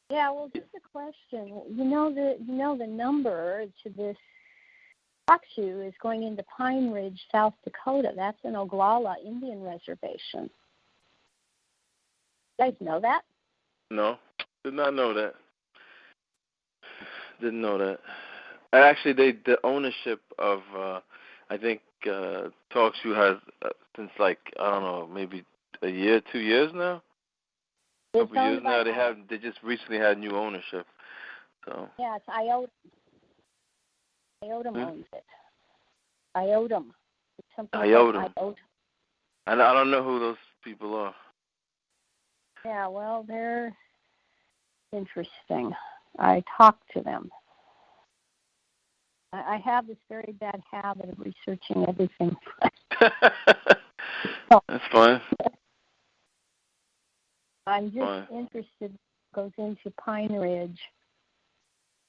Yeah, well, just a question. The number to this talk to is going into Pine Ridge, South Dakota. That's an Oglala Indian reservation. You guys know that? No, did not know that. Didn't know that. And actually, the ownership of I think TalkShoe has since I don't know, maybe a year, 2 years now. A couple years now. They just recently had new ownership. So. Yeah, it's IOTM. IOTM owns it. IOTM. It's something IOTM. IOTM. I don't know who those people are. Yeah, well, they're interesting. I talk to them. I have this very bad habit of researching everything. That's fine. I'm just interested. Goes into Pine Ridge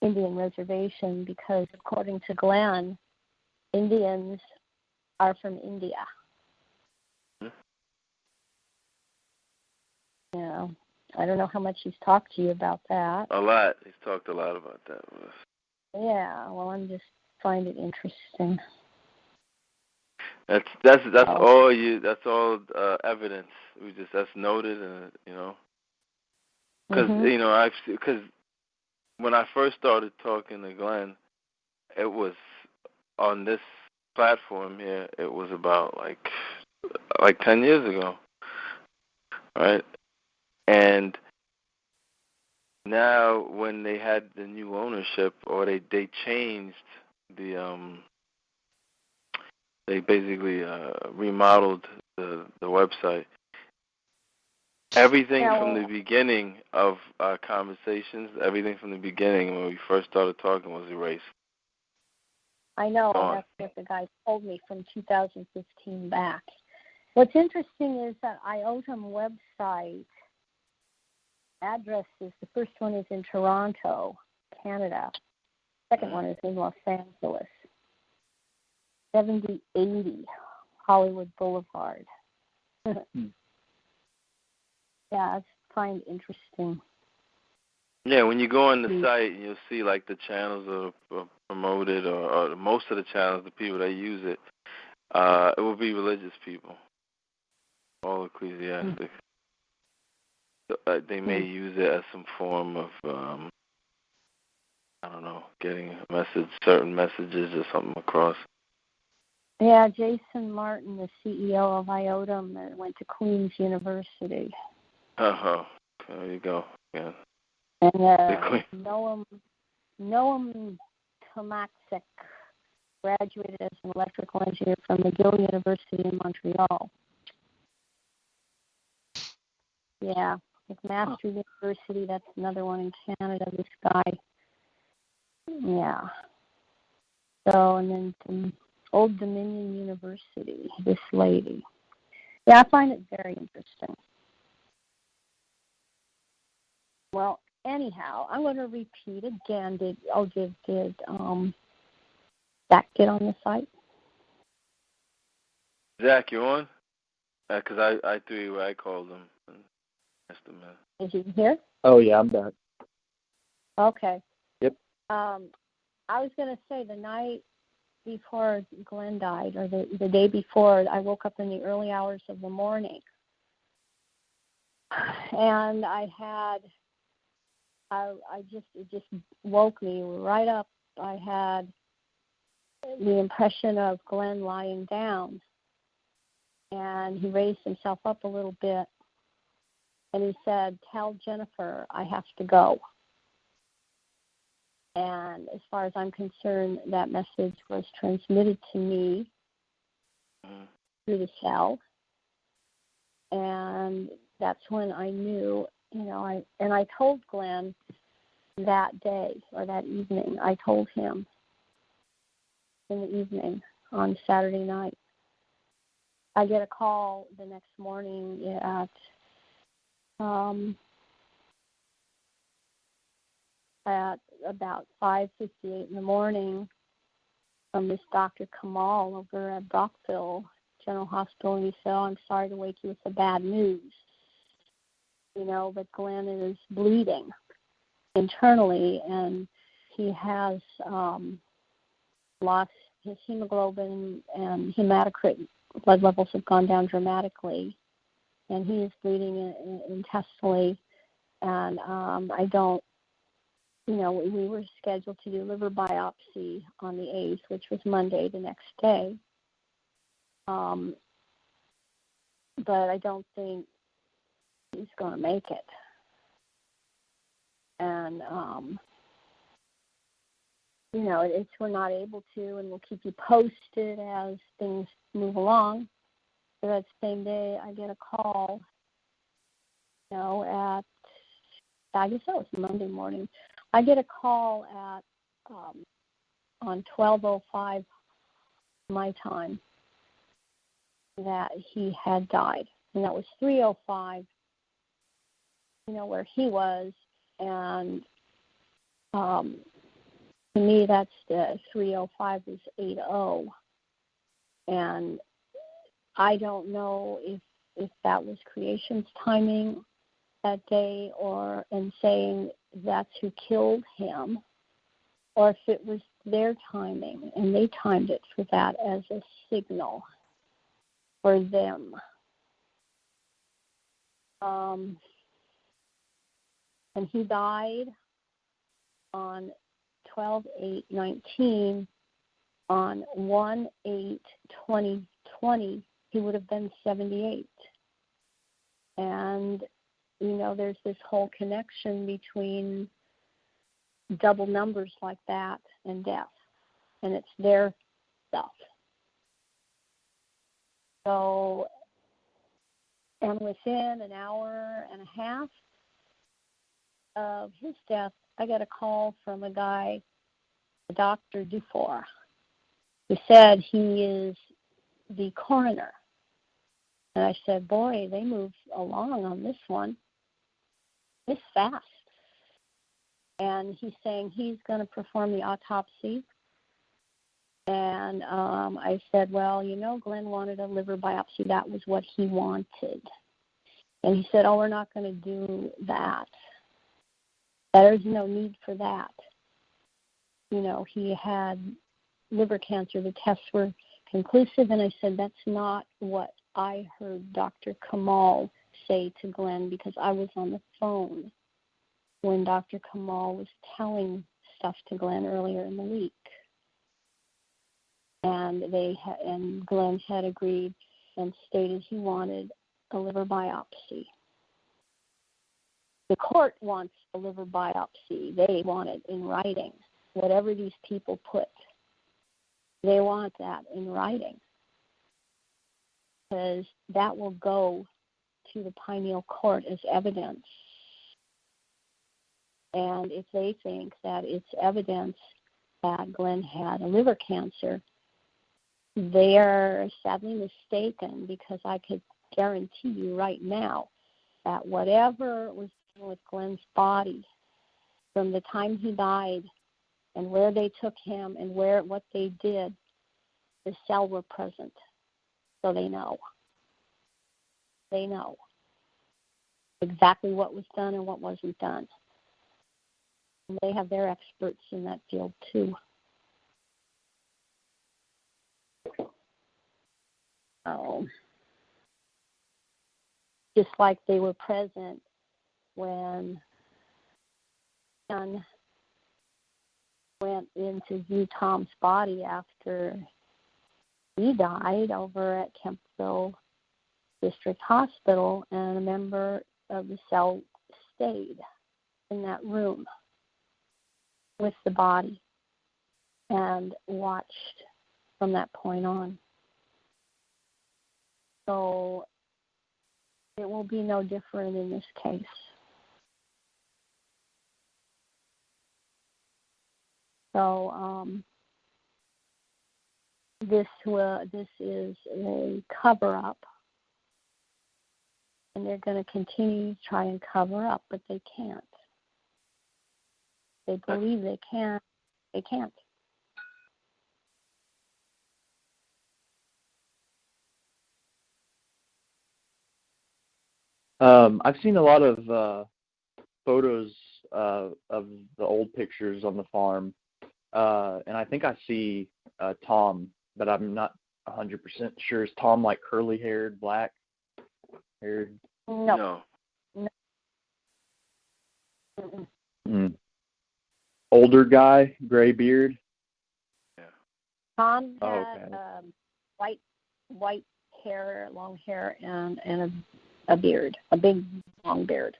Indian Reservation because, according to Glen, Indians are from India. Yeah, I don't know how much he's talked to you about that. A lot. He's talked a lot about that with us. Yeah, well, I'm just find it interesting. That's all you. That's all evidence. That's noted, and because because when I first started talking to Glenn, it was on this platform here. It was about like 10 years ago, right? And now when they had the new ownership, or they changed they basically remodeled the website. Everything from the beginning of our conversations, everything from the beginning when we first started talking was erased. I know, that's what the guy told me from 2015 back. What's interesting is that IOTM website addresses, the first one is in Toronto, Canada. Second one is in Los Angeles. 7080 Hollywood Boulevard. Yeah, I find interesting. Yeah, when you go on the site, you'll see the channels are promoted, or most of the channels, the people that use it, it will be religious people, all ecclesiastics. So, they may use it as some form of, I don't know, getting a message, certain messages or something across. Yeah, Jason Martin, the CEO of IOTM, went to Queen's University. Uh-huh. There you go. Yeah. And Noam Tomaksek graduated as an electrical engineer from McGill University in Montreal. Yeah, McMaster University, that's another one in Canada, this guy. Yeah. So, and then Old Dominion University, this lady. Yeah, I find it very interesting. Well, anyhow, I'm going to repeat again. Did Zach get on the site? Zach, you on? Because I threw you. I called him and asked him. Is he here? Oh yeah, I'm back. Okay. Yep. I was going to say the night before Glenn died, or the day before, I woke up in the early hours of the morning, and it just woke me right up. I had the impression of Glenn lying down, and he raised himself up a little bit, and he said, "Tell Jennifer I have to go." And as far as I'm concerned, that message was transmitted to me through the cell, and that's when I knew, I told Glenn that day or that evening. I told him in the evening on Saturday night. I get a call the next morning at about 5:58 in the morning from this Dr. Kamal over at Brockville General Hospital, and he said, "Oh, I'm sorry to wake you with the bad news, but Glenn is bleeding." internally, and he has lost his hemoglobin, and hematocrit blood levels have gone down dramatically, and he is bleeding intestinally. And I don't, we were scheduled to do liver biopsy on the 8th, which was Monday, the next day. But I don't think he's going to make it. And, we're not able to, and we'll keep you posted as things move along. So that same day, I get a call, I guess that was Monday morning. I get a call at on 12:05 my time that he had died, and that was 3:05, where he was, and to me that's 3:05 is 8:0, and I don't know if that was creation's timing that day, and saying that's who killed him, or if it was their timing, and they timed it for that as a signal for them. And he died on 12/8/19. On 1/8/2020, he would have been 78. And there's this whole connection between double numbers like that and death, and it's their stuff. So, and within an hour and a half of his death, I got a call from a guy, Dr. Dufour, who said he is the coroner. And I said, boy, they move along on this one. It's fast. And he's saying he's going to perform the autopsy. And I said, well, Glen wanted a liver biopsy. That was what he wanted. And he said, we're not going to do that. There's no need for that. He had liver cancer. The tests were conclusive. And I said, that's not what I heard Dr. Kamal say to Glen, because I was on the phone when Dr. Kamal was telling stuff to Glen earlier in the week. And and Glen had agreed and stated he wanted a liver biopsy. The court wants a liver biopsy. They want it in writing. Whatever these people put, they want that in writing, because that will go to the pineal court as evidence. And if they think that it's evidence that Glen had a liver cancer, they are sadly mistaken, because I could guarantee you right now that whatever was done with Glen's body from the time he died and where they took him and what they did, the cell were present. So they know. They know exactly what was done and what wasn't done. And they have their experts in that field too. Just like they were present when Ken went in to view Tom's body after he died over at Kempsville District Hospital, and a member of the cell stayed in that room with the body and watched from that point on. So it will be no different in this case. So this is a cover-up, and they're going to continue to try and cover up, but they can't. They believe they can. They can't. I've seen a lot of photos of the old pictures on the farm, and I think I see Tom, but I'm not 100% sure. Is Tom like curly-haired, black-haired? No. Older guy, gray beard. Yeah. Tom had white hair, long hair, and a beard, a big long beard,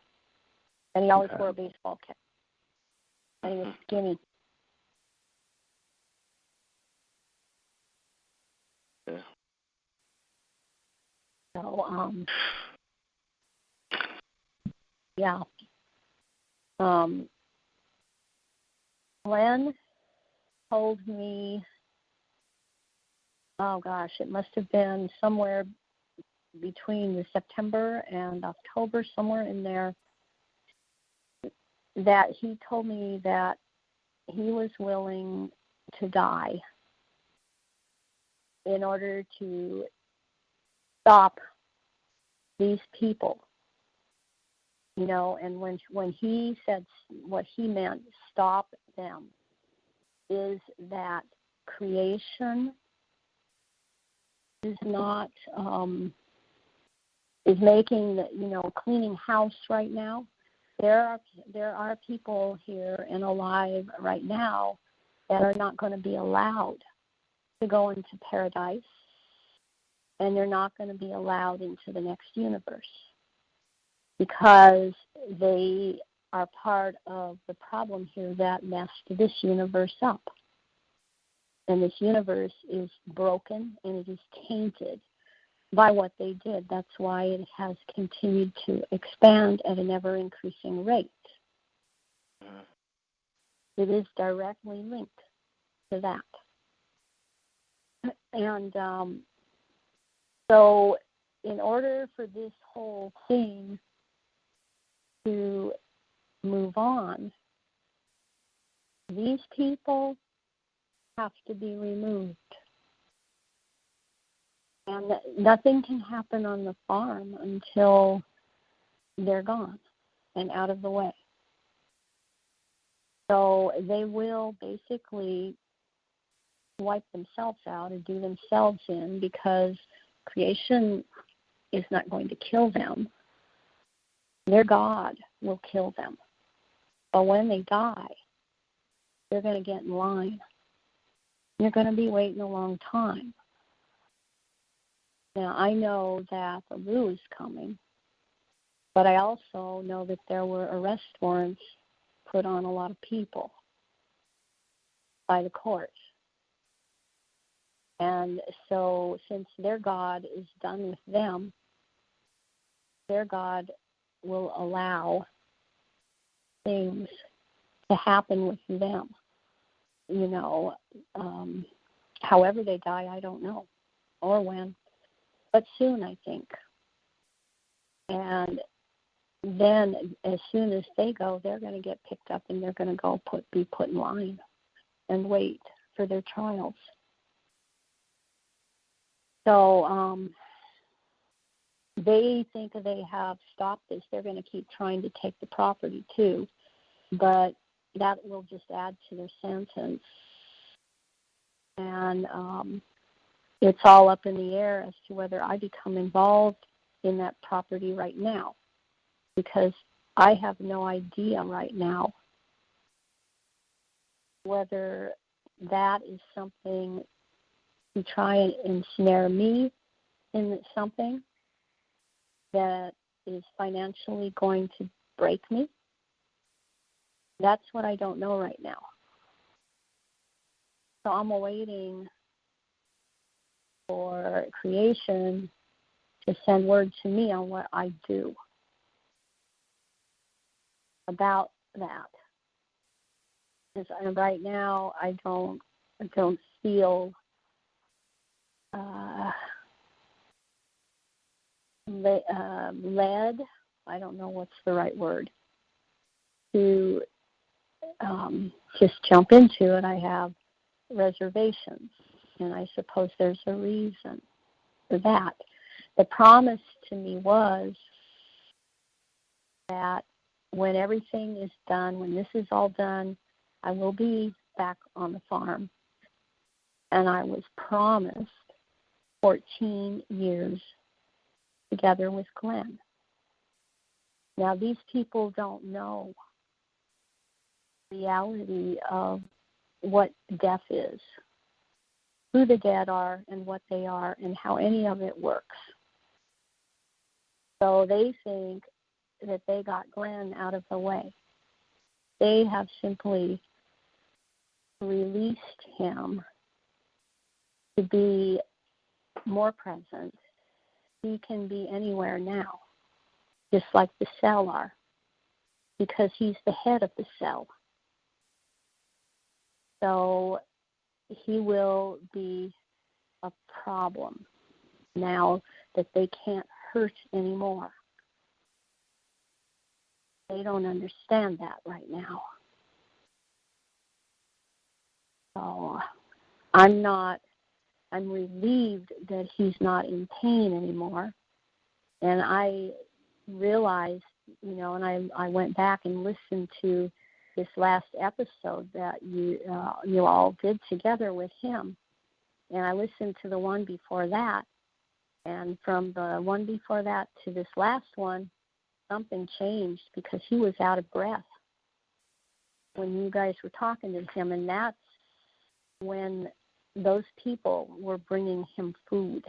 and he always wore a baseball cap, and he was skinny. Yeah. So yeah. Glenn told me, oh gosh, it must have been somewhere between the September and October, somewhere in there, that he told me that he was willing to die in order to stop these people. You know, and when he said what he meant, stop them, is that creation is not is making cleaning house right now. There are people here and alive right now that are not going to be allowed to go into paradise, and they're not going to be allowed into the next universe, because they are part of the problem here that messed this universe up. And this universe is broken and it is tainted by what they did. That's why it has continued to expand at an ever-increasing rate. It is directly linked to that. And so in order for this whole thing to move on, these people have to be removed. And nothing can happen on the farm until they're gone and out of the way. So they will basically wipe themselves out and do themselves in, because creation is not going to kill them. Their God will kill them. But when they die, they're going to get in line. They're going to be waiting a long time. Now, I know that the Lou is coming, but I also know that there were arrest warrants put on a lot of people by the court. And so since their God is done with them, their God will allow things to happen with them. However they die, I don't know, or when, but soon, I think. And then as soon as they go, they're going to get picked up and they're going to be put in line and wait for their trials. So they think they have stopped this. They're going to keep trying to take the property too, but that will just add to their sentence. And it's all up in the air as to whether I become involved in that property right now, because I have no idea right now whether that is something to try and ensnare me in something that is financially going to break me. That's what I don't know right now. So I'm awaiting for creation to send word to me on what I do about that. Because right now I don't feel led. I don't know what's the right word to just jump into it. I have reservations, and I suppose there's a reason for that. The promise to me was that when everything is done, when this is all done, I will be back on the farm. And I was promised 14 years together with Glen. Now, these people don't know the reality of what death is, who the dead are and what they are, and how any of it works. So they think that they got Glen out of the way. They have simply released him to be more present. He can be anywhere now, just like the cell are, because he's the head of the cell. So he will be a problem now that they can't hurt anymore. They don't understand that right now. So I'm relieved that he's not in pain anymore. And I realized, and I went back and listened to this last episode that you all did together with him. And I listened to the one before that. And from the one before that to this last one, something changed because he was out of breath when you guys were talking to him. And that's when those people were bringing him food.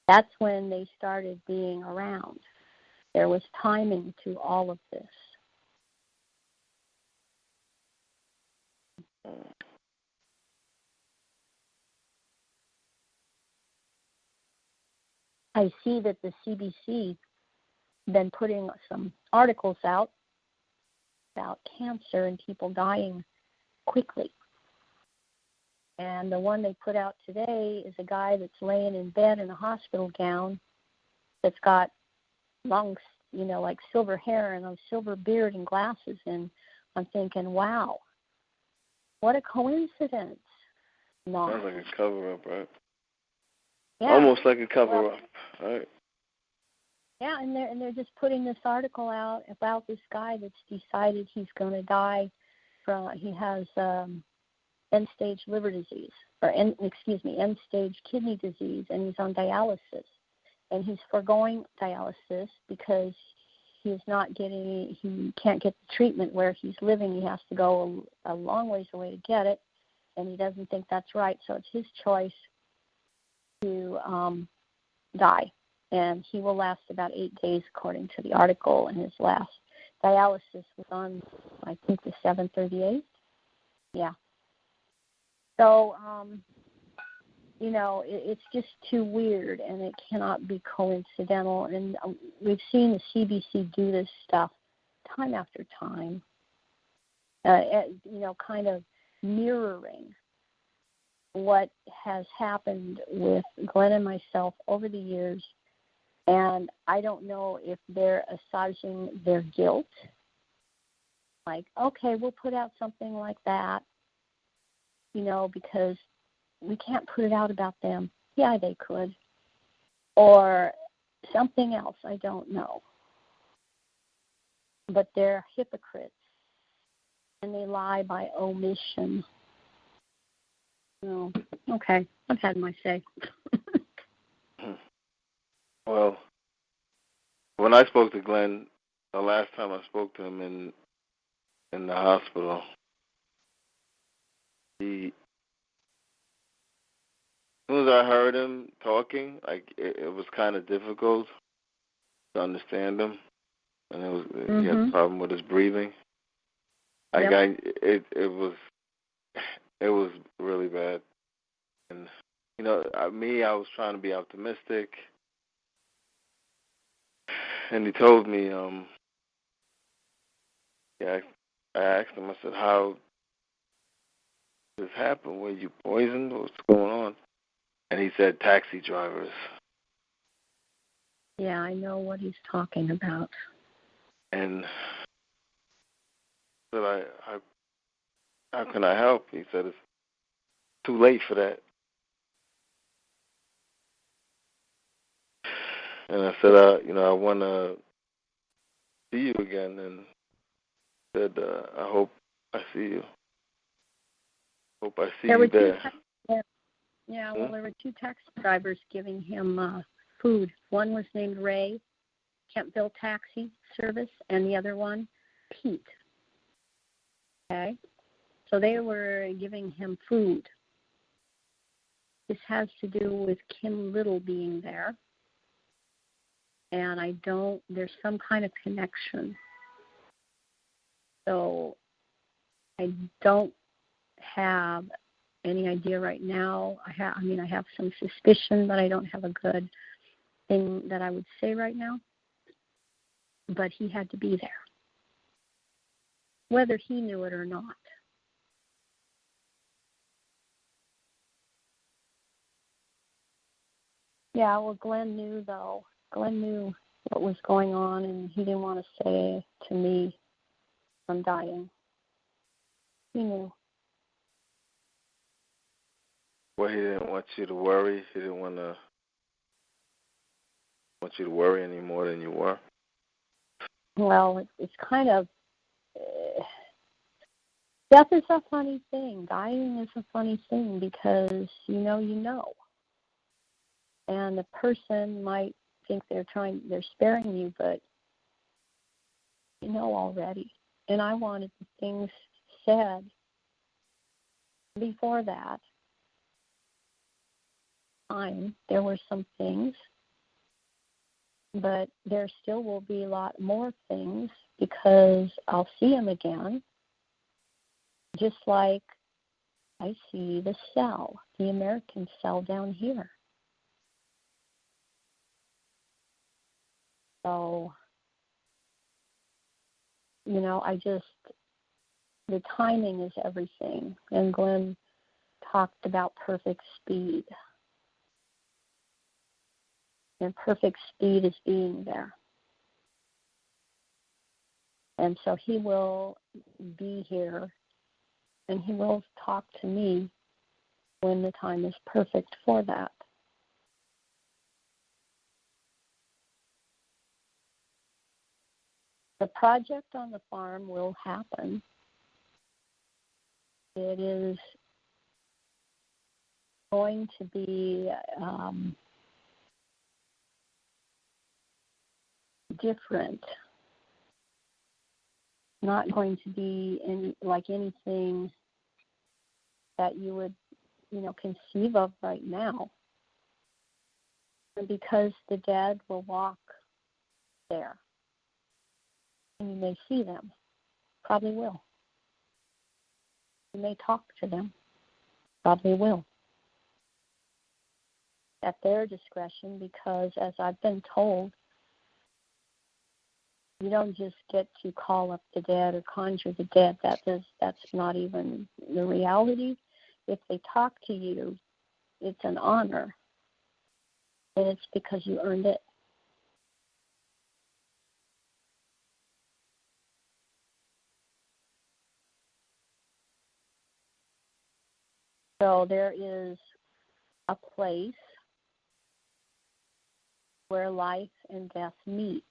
That's when they started being around. There was timing to all of this. I see that the CBC been putting some articles out about cancer and people dying quickly. And the one they put out today is a guy that's laying in bed in a hospital gown that's got long, like silver hair and a silver beard and glasses. And I'm thinking, wow, what a coincidence. No. Sounds like a cover-up, right? Yeah. Almost like a cover-up, right? Yeah, and they're just putting this article out about this guy that's decided he's going to die he has end-stage liver disease, or end-stage kidney disease, and he's on dialysis. And he's foregoing dialysis because he can't get the treatment where he's living. He has to go a long ways away to get it, and he doesn't think that's right. So it's his choice to die. And he will last about 8 days, according to the article. And his last dialysis was on, I think, the 7th or the 8th. Yeah. So, it's just too weird, and it cannot be coincidental. And we've seen the CBC do this stuff time after time, kind of mirroring what has happened with Glen and myself over the years. And I don't know if they're assuaging their guilt. Like, okay, we'll put out something like that, because we can't put it out about them. Yeah, they could. Or something else, I don't know. But they're hypocrites, and they lie by omission. Oh, okay, I've had my say. Well, when I spoke to Glen, the last time I spoke to him in the hospital, as soon as I heard him talking, like it was kind of difficult to understand him, and he had a problem with his breathing. Yep. It was really bad, and I was trying to be optimistic, and he told me, I asked him, I said, how did this happen? Were you poisoned? What's going on? And he said, taxi drivers. Yeah, I know what he's talking about. And I said, how can I help? He said, it's too late for that. And I said, I want to see you again, and said, I hope I see you. Hope I see you there. Well, there were 2 taxi drivers giving him food. One was named Ray, Kentville Taxi Service, and the other one, Pete. Okay? So they were giving him food. This has to do with Kim Little being there. And there's some kind of connection. So I don't have any idea right now. I have some suspicion, but I don't have a good thing that I would say right now. But he had to be there, whether he knew it or not. Yeah, well, Glenn knew, though. Glenn knew what was going on, and he didn't want to say to me, I'm dying. He knew. Well, he didn't want you to worry. He didn't want you to worry any more than you were. Well, it's kind of... death is a funny thing. Dying is a funny thing because you know. And the person might think they're sparing you, but you know already. And I wanted the things said before that time. There were some things, but there still will be a lot more things because I'll see him again, just like I see the cell, the American cell down here. So, the timing is everything. And Glenn talked about perfect speed. And perfect speed is being there. And so he will be here, and he will talk to me when the time is perfect for that. The project on the farm will happen. It is going to be different. Not going to be anything that you would, conceive of right now. And because the dead will walk there, and you may see them, probably will. You may talk to them, probably will. At their discretion, because as I've been told, you don't just get to call up the dead or conjure the dead. That's not even the reality. If they talk to you, it's an honor, and it's because you earned it. So there is a place where life and death meet.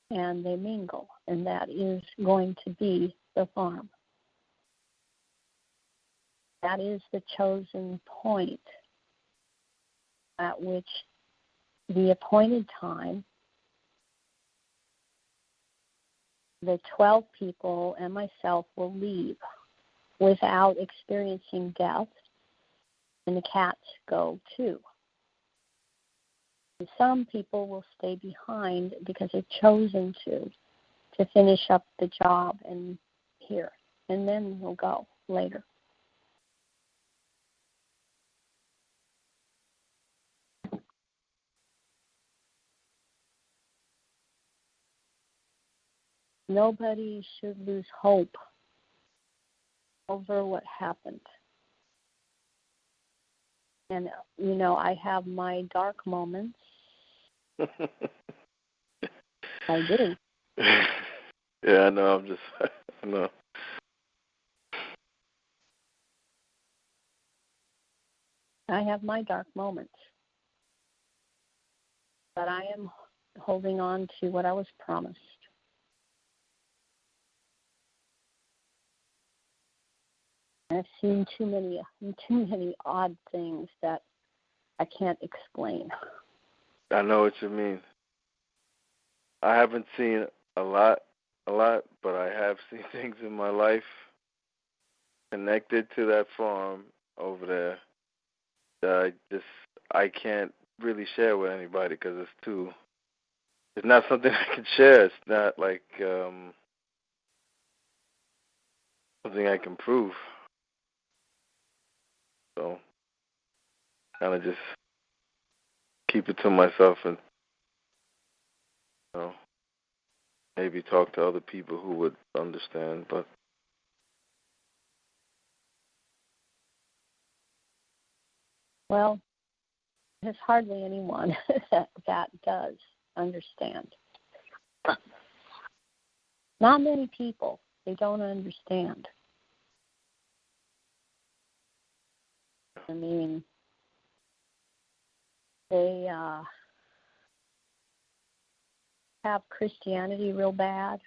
And they mingle, and that is going to be the farm. That is the chosen point at which the appointed time, the 12 people and myself will leave without experiencing death, and the cats go too. And some people will stay behind because they've chosen to finish up the job and here, and then we'll go later. Nobody should lose hope over what happened. And, I have my dark moments. I do. Yeah, I know. I know. I have my dark moments. but I am holding on to what I was promised. I've seen too many odd things that I can't explain. I know what you mean. I haven't seen a lot, but I have seen things in my life connected to that farm over there that I can't really share with anybody because it's not something I can share. It's not like something I can prove. So kind of just keep it to myself and maybe talk to other people who would understand. But well, there's hardly anyone that does understand. Not many people. They don't understand. I mean, they have Christianity real bad,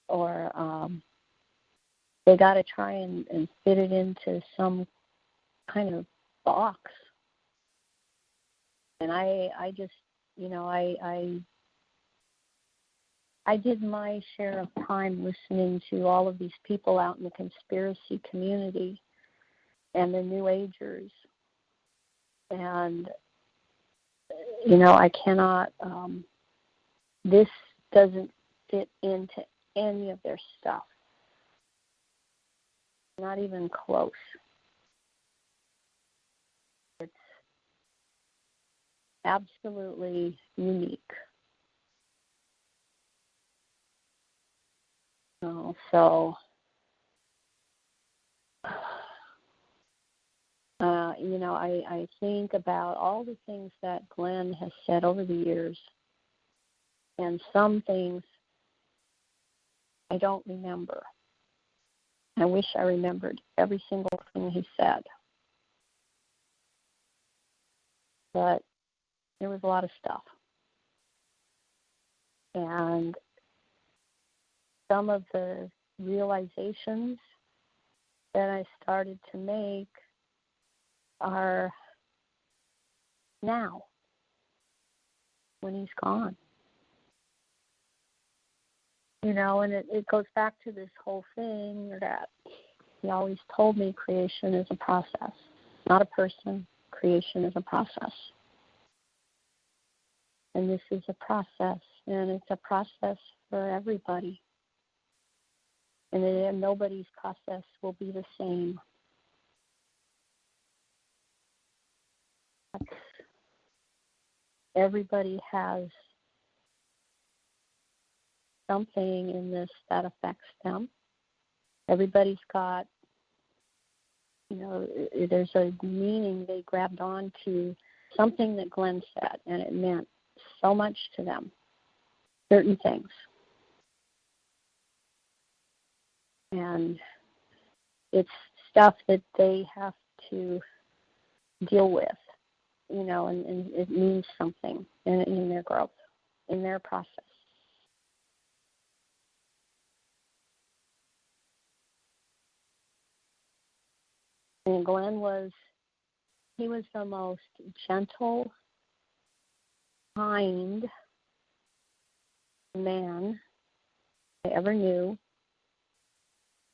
or they got to try and fit it into some kind of box. And I just, I did my share of time listening to all of these people out in the conspiracy community and the New Agers. And, I cannot, this doesn't fit into any of their stuff. Not even close. It's absolutely unique. So, I think about all the things that Glen has said over the years, and some things I don't remember. I wish I remembered every single thing he said. But there was a lot of stuff. And some of the realizations that I started to make are now, when he's gone. And it goes back to this whole thing that he always told me creation is a process, not a person. Creation is a process. And this is a process, and it's a process for everybody. And nobody's process will be the same. Everybody has something in this that affects them. Everybody's got, there's a meaning they grabbed on to something that Glen said, and it meant so much to them, certain things. And it's stuff that they have to deal with, and it means something in their growth, in their process. And Glen was the most gentle, kind man I ever knew.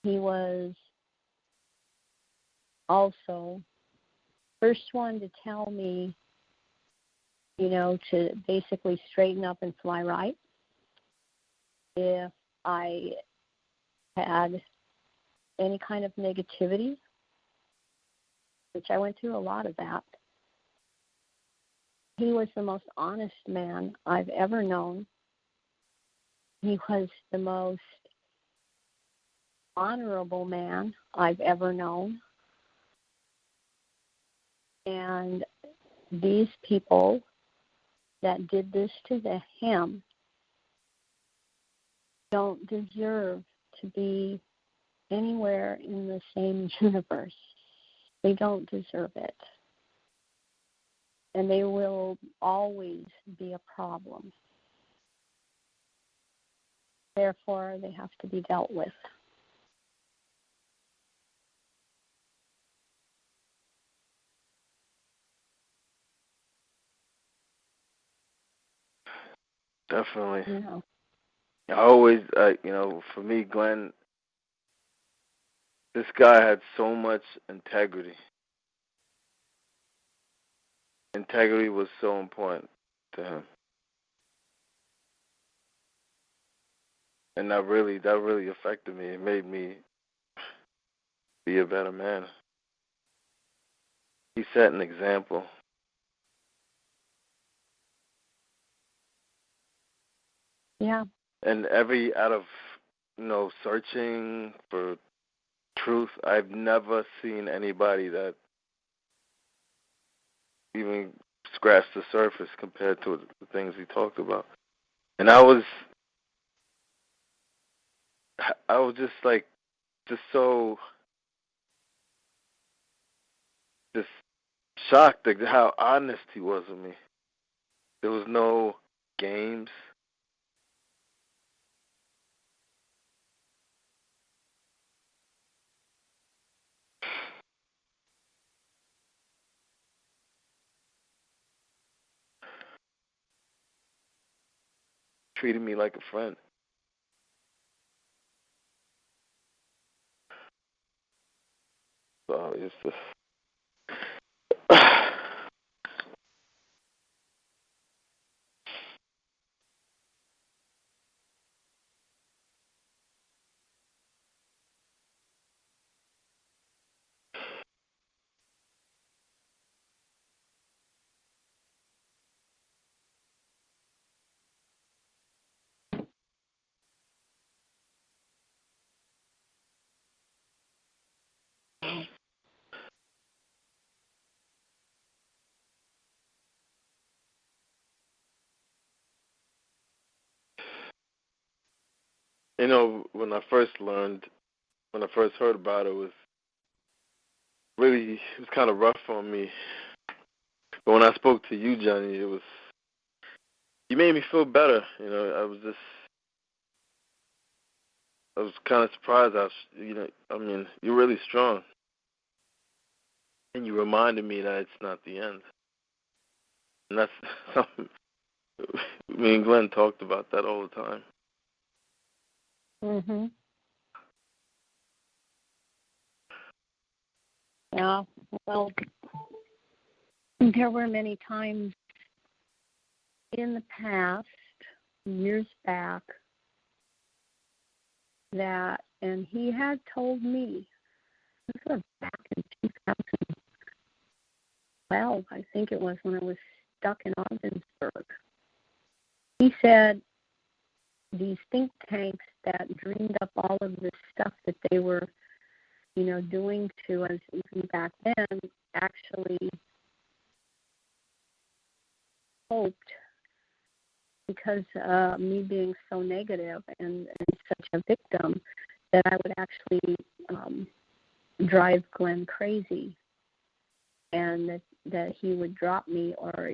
He was also first one to tell me, to basically straighten up and fly right. If I had any kind of negativity, which I went through a lot of that, he was the most honest man I've ever known. He was the most honorable man I've ever known. And these people that did this to him don't deserve to be anywhere in the same universe. They don't deserve it. and they will always be a problem. Therefore, they have to be dealt with. Definitely. Yeah. I always, for me, Glenn, this guy had so much integrity. Integrity was so important to him, and that really affected me. It made me be a better man. He set an example. Yeah. And out of searching for truth, I've never seen anybody that even scratched the surface compared to the things he talked about. And I was just like, so shocked at how honest he was with me. There was no games. Treated me like a friend. So it's just when I first heard about it, it was kind of rough on me. But when I spoke to you, Johnny, you made me feel better. I was kind of surprised. You're really strong. And you reminded me that it's not the end. And that's something me and Glenn talked about that all the time. Mhm. Yeah. Well, there were many times in the past, years back, and he had told me, this was back in 2012, I think it was, when I was stuck in Ogdensburg. He said these think tanks that dreamed up all of this stuff that they were, doing to us even back then, actually hoped, because me being so negative and such a victim, that I would actually drive Glenn crazy, and that he would drop me, or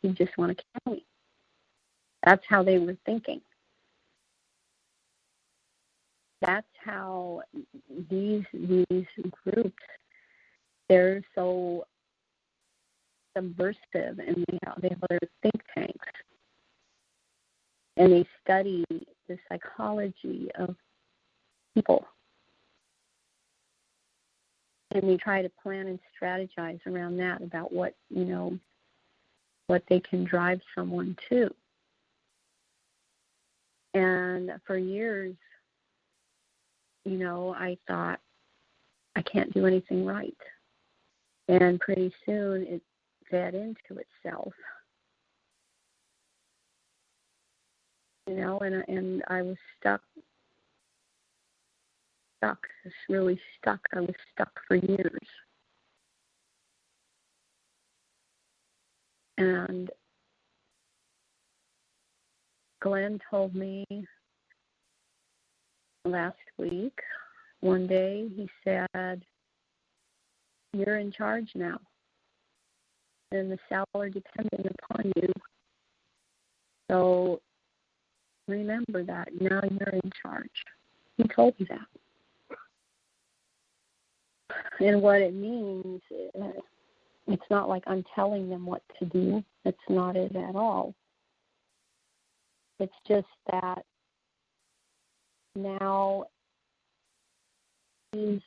he'd just want to kill me. That's how they were thinking. That's how these groups, they're so subversive, and they have their think tanks, and they study the psychology of people, and they try to plan and strategize around that, about what they can drive someone to. And for years, I thought, I can't do anything right. And pretty soon it fed into itself. And I was stuck, just really stuck. I was stuck for years. And Glenn told me last week, one day, he said, "You're in charge now." and the seller depending upon you. So remember that. Now you're in charge. He told you that. And what it means, it's not like I'm telling them what to do. It's not it at all. It's just that now he's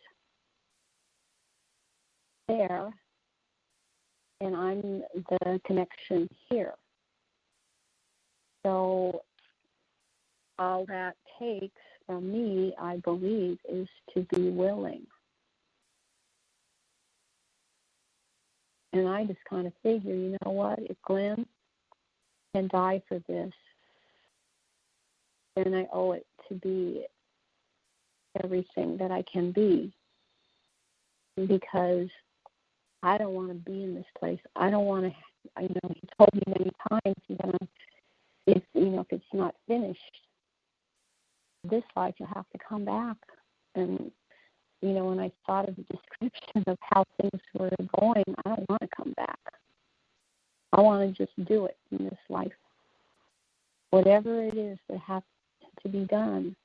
there and I'm the connection here. So all that takes from me, I believe, is to be willing. And I just kind of figure, you know what, if Glen can die for this, then I owe it to be everything that I can be, because I don't want to be in this place. I don't want to, he told me many times, if it's not finished, this life you'll have to come back. And, when I thought of the description of how things were going, I don't want to come back. I want to just do it in this life. Whatever it is that has to be done,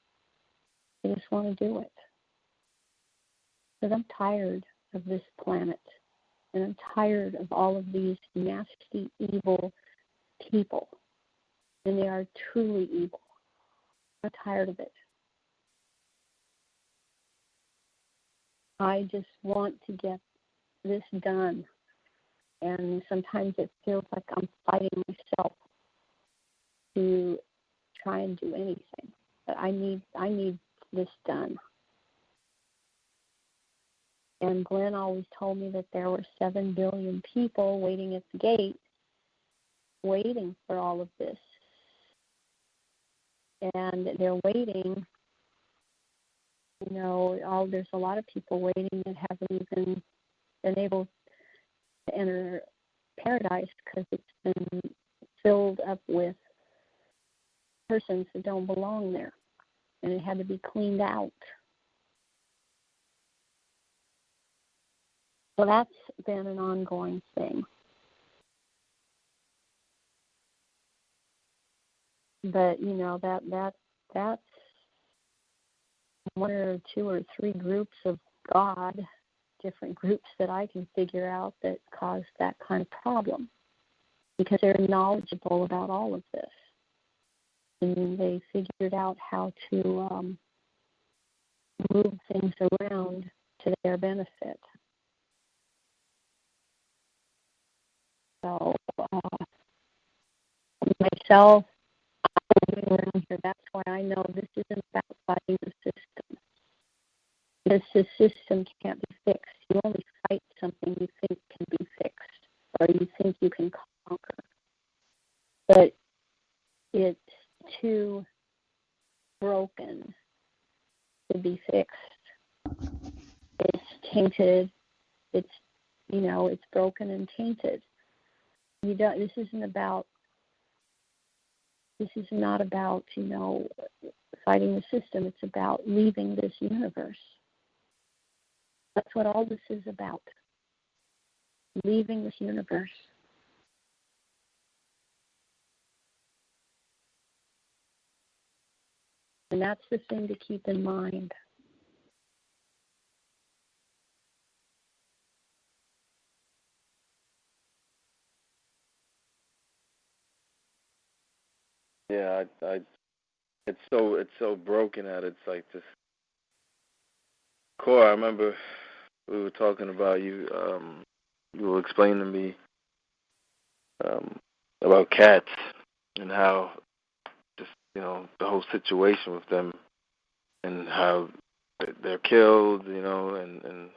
I just want to do it. Because I'm tired of this planet. And I'm tired of all of these nasty, evil people. And they are truly evil. I'm tired of it. I just want to get this done. And sometimes it feels like I'm fighting myself to try and do anything. But I need this done. And Glenn always told me that there were 7 billion people waiting at the gate, waiting for all of this. And they're waiting, there's a lot of people waiting that haven't even been able to enter paradise because it's been filled up with persons that don't belong there. And it had to be cleaned out. So that's been an ongoing thing. But, that's one or two or three groups of God, different groups that I can figure out that cause that kind of problem, because they're knowledgeable about all of this. And they figured out how to move things around to their benefit. So myself, I'm moving around here. That's why I know this isn't about fighting the system. Because the system can't be fixed. You only fight something you think can be fixed or you think you can conquer. But it's too broken to be fixed. It's tainted. It's broken and tainted. This is not about fighting the system. It's about leaving this universe. That's what all this is about. Leaving this universe. And that's the thing to keep in mind. Yeah, it's so broken at it's like this core. I remember we were talking about you were explaining to me about cats and how just the whole situation with them and how they're killed, and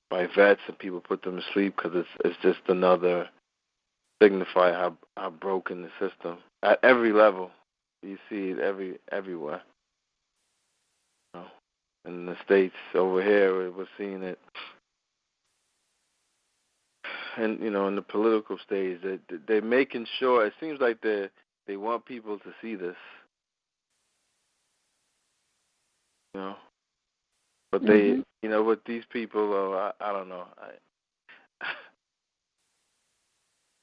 by vets, and people put them to sleep because it's just another signify how broken the system at every level. You see it everywhere. In the States over here, we're seeing it, and in the political stage, they're making sure. It seems like they want people to see this, but they, with these people, I don't know.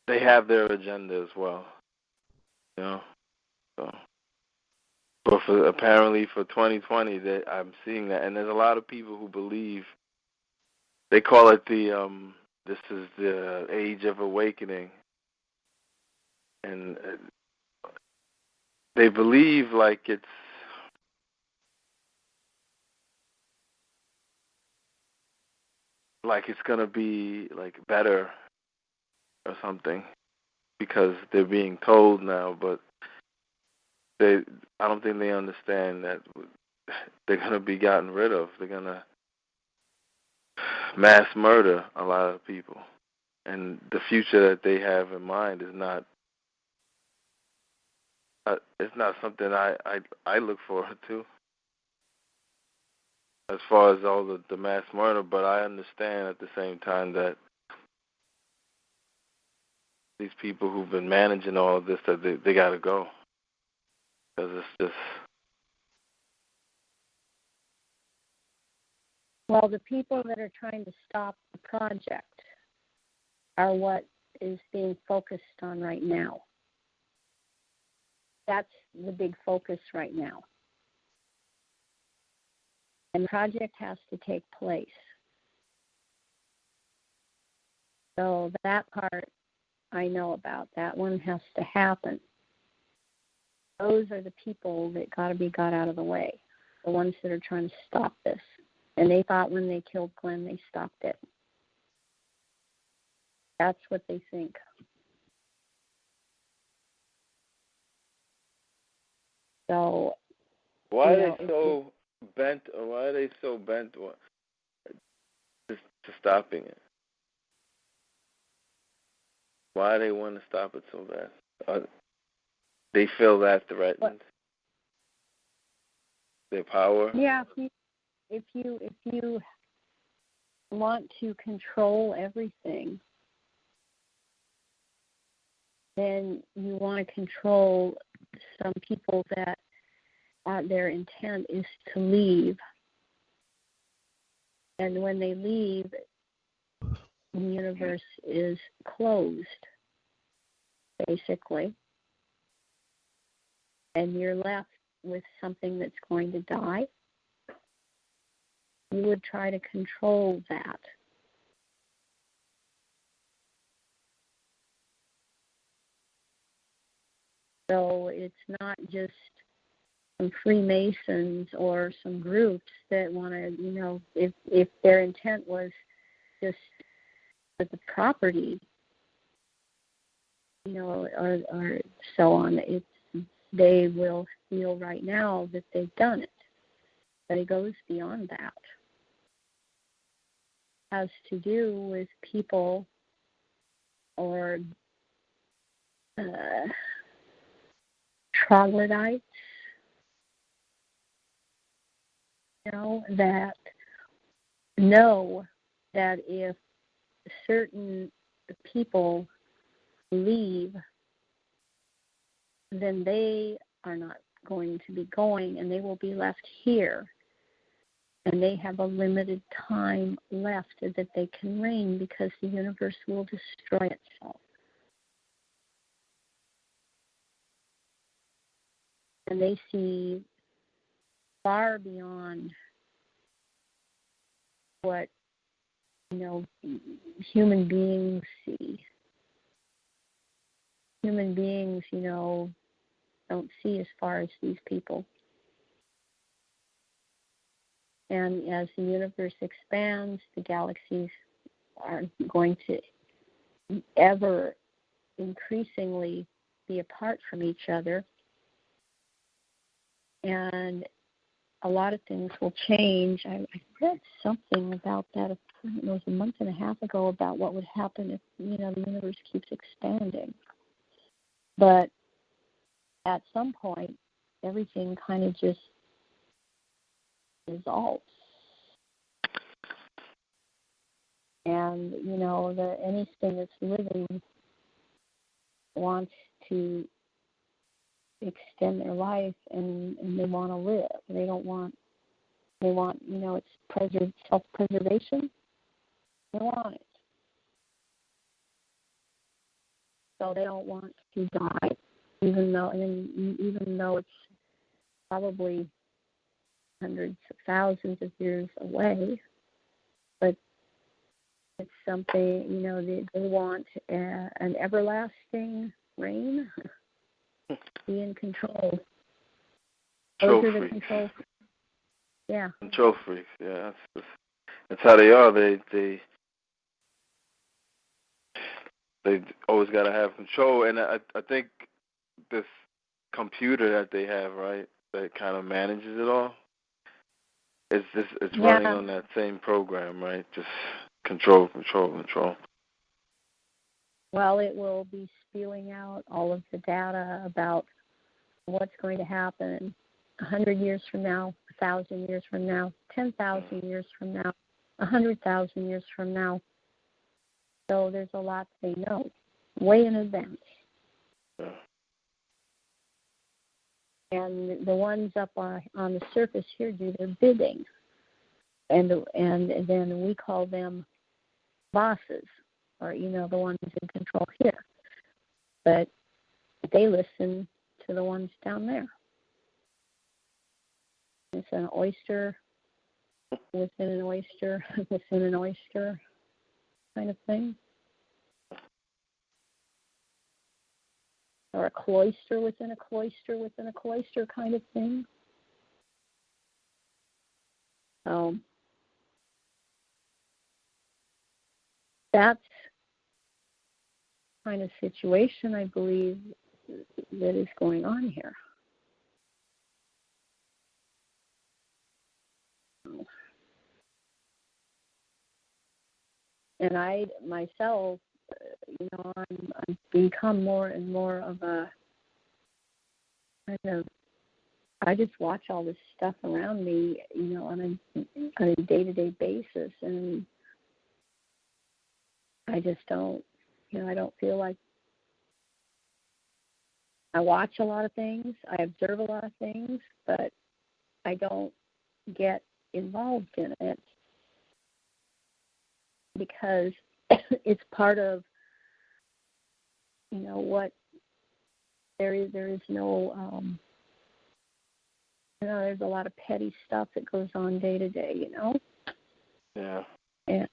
they have their agenda as well. You know. So, but apparently for 2020, that I'm seeing that, and there's a lot of people who believe. They call it this is the age of awakening, and they believe like it's gonna be like better or something because they're being told now, but I don't think they understand that they're gonna be gotten rid of. They're gonna mass murder a lot of people, and the future that they have in mind is not. It's not something I look forward to. As far as all the mass murder, but I understand at the same time that these people who've been managing all of this, that they got to go. Because it's just... Well, the people that are trying to stop the project are what is being focused on right now. That's the big focus right now. And the project has to take place. So that part I know about. That one has to happen. Those are the people that got to be got out of the way, the ones that are trying to stop this. And they thought when they killed Glenn, they stopped it. That's what they think. So why are they so bent? Or why are they so bent to stopping it? Why do they want to stop it so bad? They feel that threatened. What? Their power. Yeah, if you want to control everything, then you want to control some people that their intent is to leave. And when they leave, the universe is closed, basically. And you're left with something that's going to die. You would try to control that. So it's not just some Freemasons or some groups that want to, if their intent was just for the property, or so on, they will feel right now that they've done it. But it goes beyond that. It has to do with people or troglodytes, that know that if certain people leave, then they are not going to be going, and they will be left here. And they have a limited time left that they can reign because the universe will destroy itself. And they see far beyond what, human beings see. Human beings, don't see as far as these people. And as the universe expands, the galaxies are going to ever increasingly be apart from each other. And a lot of things will change. I read something about that, it was a month and a half ago, about what would happen if, the universe keeps expanding. But at some point, everything kind of just dissolves. And, anything that's living wants to extend their life, and they want to live. They want, it's self-preservation. They want it. So they don't want to die, even though it's probably hundreds of thousands of years away. But it's something, they want an everlasting reign, be in control. Those are the control freaks. Yeah. Control freaks, yeah. That's how they are. They always got to have control. And I think this computer that they have, right, that kind of manages it all, it's running on that same program, right? Just control. Well, it will be spewing out all of the data about what's going to happen 100 years from now, 1,000 years from now, 10,000 years from now, 100,000 years from now. So there's a lot they know way in advance. Yeah. And the ones up on the surface here do their bidding. And then we call them bosses, or, the ones in control here. But they listen to the ones down there. It's an oyster within an oyster within an oyster kind of thing. Or a cloister within a cloister within a cloister kind of thing. That's kind of situation, I believe, that is going on here. And I myself, I'm become more and more of a kind of, I just watch all this stuff around me, on a day-to-day basis, and I just don't, I don't feel like I watch a lot of things, I observe a lot of things, but I don't get involved in it because it's part of, what there is no, there's a lot of petty stuff that goes on day to day, Yeah. And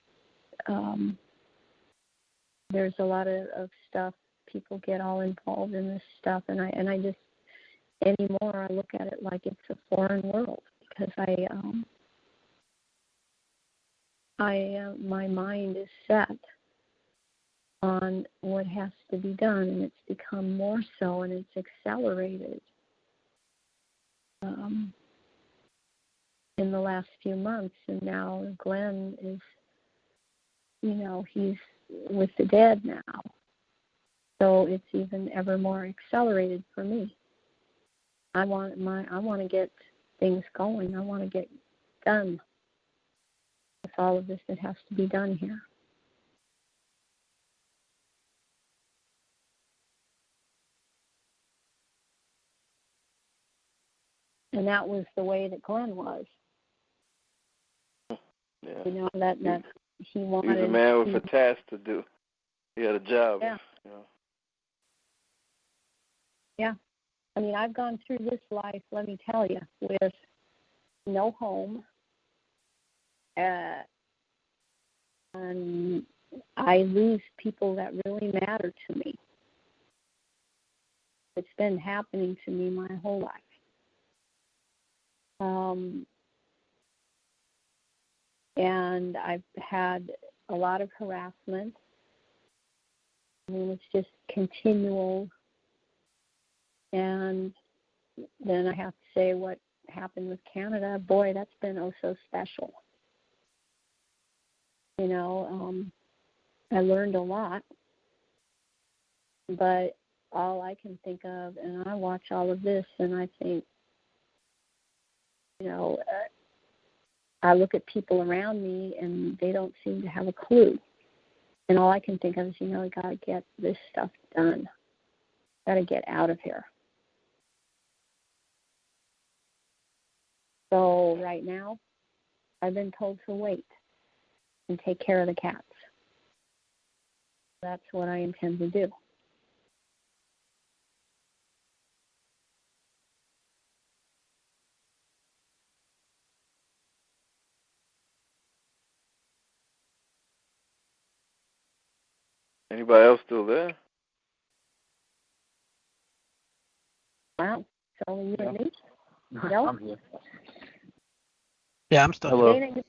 there's a lot of stuff. People get all involved in this stuff, and I just anymore I look at it like it's a foreign world because my mind is set on what has to be done, and it's become more so, and it's accelerated in the last few months. And now Glen is, he's with the dead now, so it's even ever more accelerated for me. I want to get things going. I want to get done with all of this that has to be done here. And that was the way that Glen was. Yeah. That he wanted. He's a man with a task to do. He had a job. Yeah. Yeah. I mean, I've gone through this life, let me tell you, with no home. And I lose people that really matter to me. It's been happening to me my whole life. And I've had a lot of harassment. I mean, it's just continual. And then I have to say what happened with Canada. Boy, that's been oh so special. I learned a lot. But all I can think of, and I watch all of this, and I think, I look at people around me, and they don't seem to have a clue. And all I can think of is, we got to get this stuff done. Got to get out of here. So right now, I've been told to wait and take care of the cats. That's what I intend to do. Anybody else still there? Wow. It's only you and me? No? I'm here. Yeah, I'm still Hello. Dana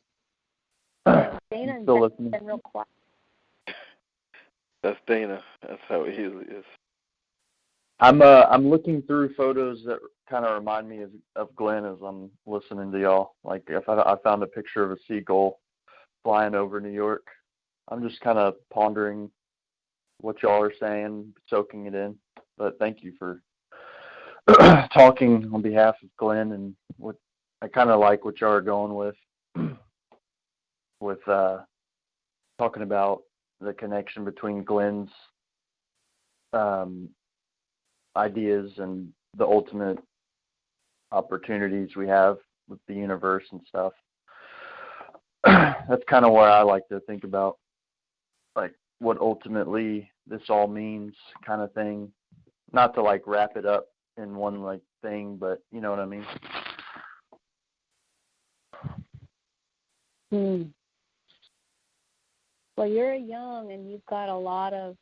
Still has listening. been real quiet. That's Dana. That's how it usually is. I'm looking through photos that kind of remind me of Glenn as I'm listening to y'all. Like if I found a picture of a seagull flying over New York. I'm just kind of pondering what y'all are saying, soaking it in. But thank you for talking on behalf of Glenn, and what I kind of like what y'all are going with talking about the connection between Glenn's ideas and the ultimate opportunities we have with the universe and stuff. That's kind of where I like to think about, like, what ultimately this all means, kind of thing. Not to like wrap it up in one like thing, but you know what I mean. Well, you're young and you've got a lot of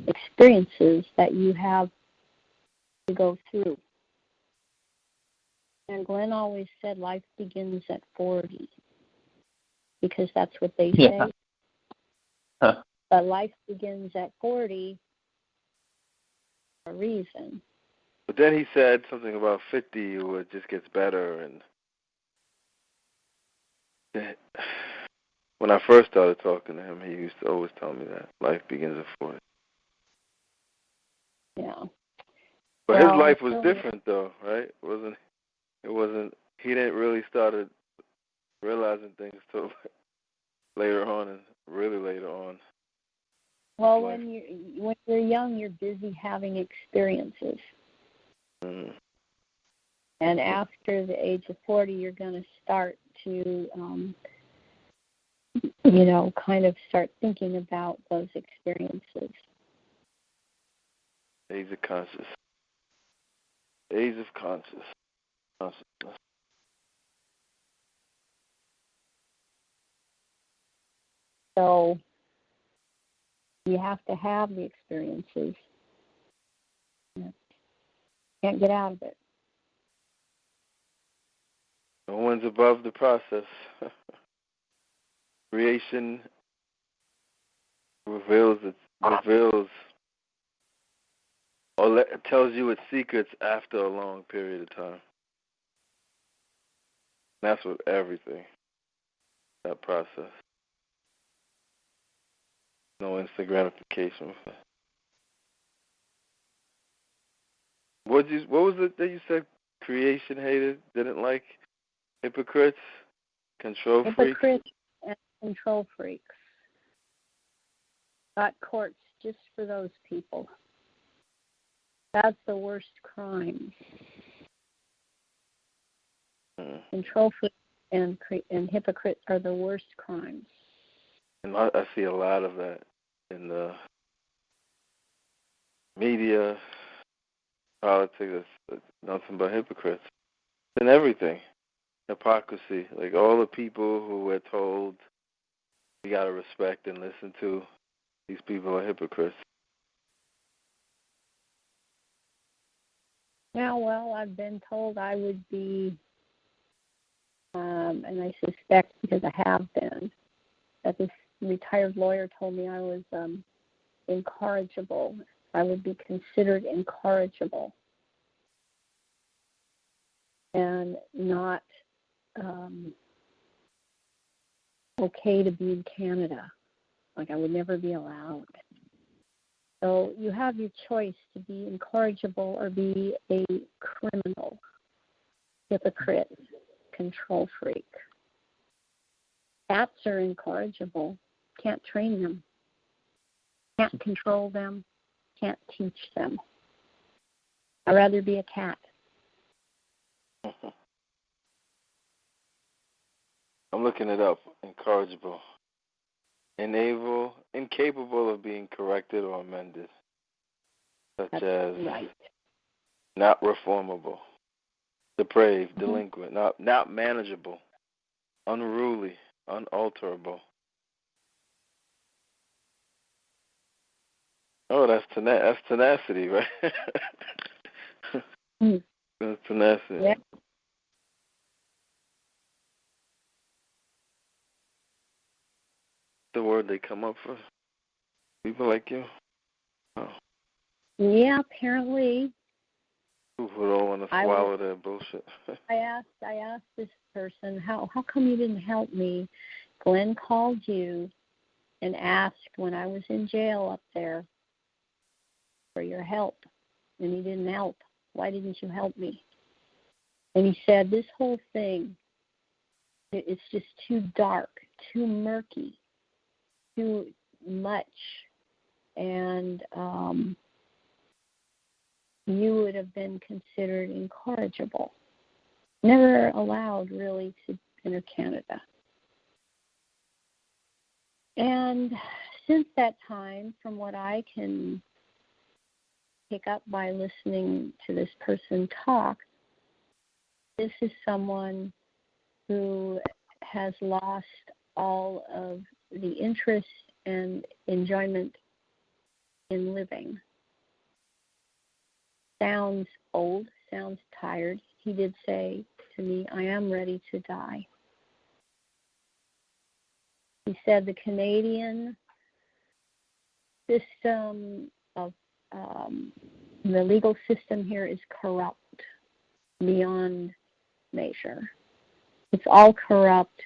experiences that you have to go through. And Glenn always said life begins at 40 because that's what they say. Huh. But life begins at 40 for a reason. But then he said something about 50 where it just gets better. And when I first started talking to him, he used to always tell me that life begins at 40. Yeah. But Well, his life was different, though, right? It wasn't. He didn't really started realizing things till later on, and really later on. Well, when you're young, you're busy having experiences. Mm. And after the age of 40, you're going to start to, kind of start thinking about those experiences. Age of conscious. Age of consciousness. So you have to have the experiences. You can't get out of it. No one's above the process. Creation reveals or tells you its secrets after a long period of time. That's with everything. That process. No instant gratification. What was it that you said? Creation hated, didn't like hypocrites, control freaks. Hypocrites and control freaks. Got courts just for those people. That's the worst crime. Control freaks and hypocrites are the worst crimes. And I see a lot of that in the media, politics. It's nothing but hypocrites. In everything. Hypocrisy. Like all the people who we're told we got to respect and listen to, these people are hypocrites. Yeah, well, I've been told I would be, and I suspect because I have been, that this retired lawyer told me I was incorrigible. I would be considered incorrigible and not okay to be in Canada. Like I would never be allowed. So you have your choice to be incorrigible or be a criminal, hypocrite, control freak. Cats are incorrigible. Can't train them. Can't control them. Can't teach them. I'd rather be a cat. I'm looking it up. Incorrigible. Incapable of being corrected or amended. Such That's as right. Not reformable, depraved, delinquent, not manageable, unruly, unalterable. Oh, that's tenacity, right? That's tenacity. Yeah. The word they come up for people like you. Oh. Yeah, apparently. People don't want to swallow that bullshit. I asked this person, how come you didn't help me? Glenn called you and asked when I was in jail up there for your help, and he didn't help. Why didn't you help me? And he said, this whole thing, it's just too dark, too murky, too much, and you would have been considered incorrigible, never allowed really to enter Canada. And since that time, from what I can pick up by listening to this person talk, this is someone who has lost all of the interest and enjoyment in living. Sounds old, sounds tired. He did say to me, I am ready to die. He said the Canadian system of the legal system here is corrupt beyond measure. It's all corrupt.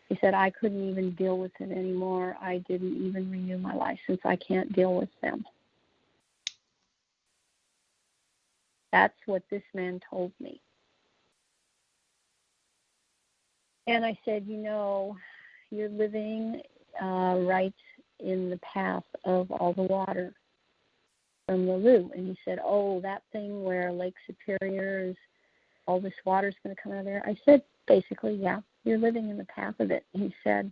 He said, I couldn't even deal with it anymore. I didn't even renew my license. I can't deal with them. That's what this man told me. And I said, you're living right in the path of all the water from the Lou. And he said, oh, that thing where Lake Superior is, all this water's going to come out of there. I said, basically, yeah, you're living in the path of it. He said,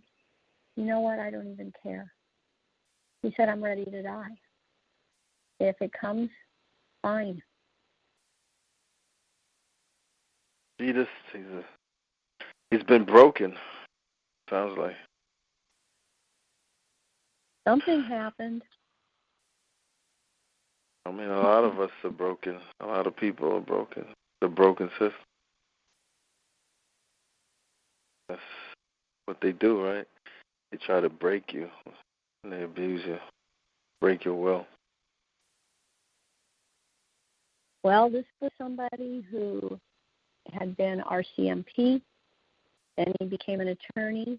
you know what, I don't even care. He said, I'm ready to die. If it comes, fine. He's been broken, sounds like. Something happened. I mean, a lot of us are broken. A lot of people are broken. The broken system. That's what they do, right? They try to break you, and they abuse you, break your will. Well, this was somebody who had been RCMP, then he became an attorney.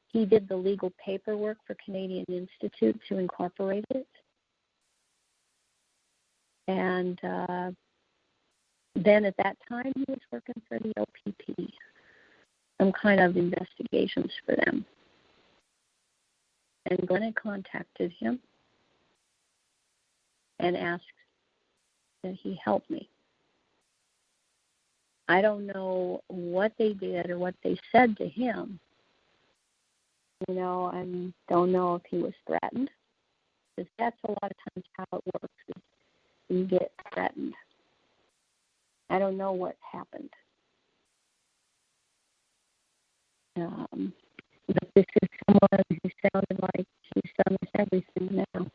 He did the legal paperwork for Canadian Institute to incorporate it. And then at that time, he was working for the OPP, some kind of investigations for them. And Glenn had contacted him and asked that he help me. I don't know what they did or what they said to him. I don't know if he was threatened, because that's a lot of times how it works, is you get threatened. I don't know what happened. But this is someone who sounded like he's done this everything now.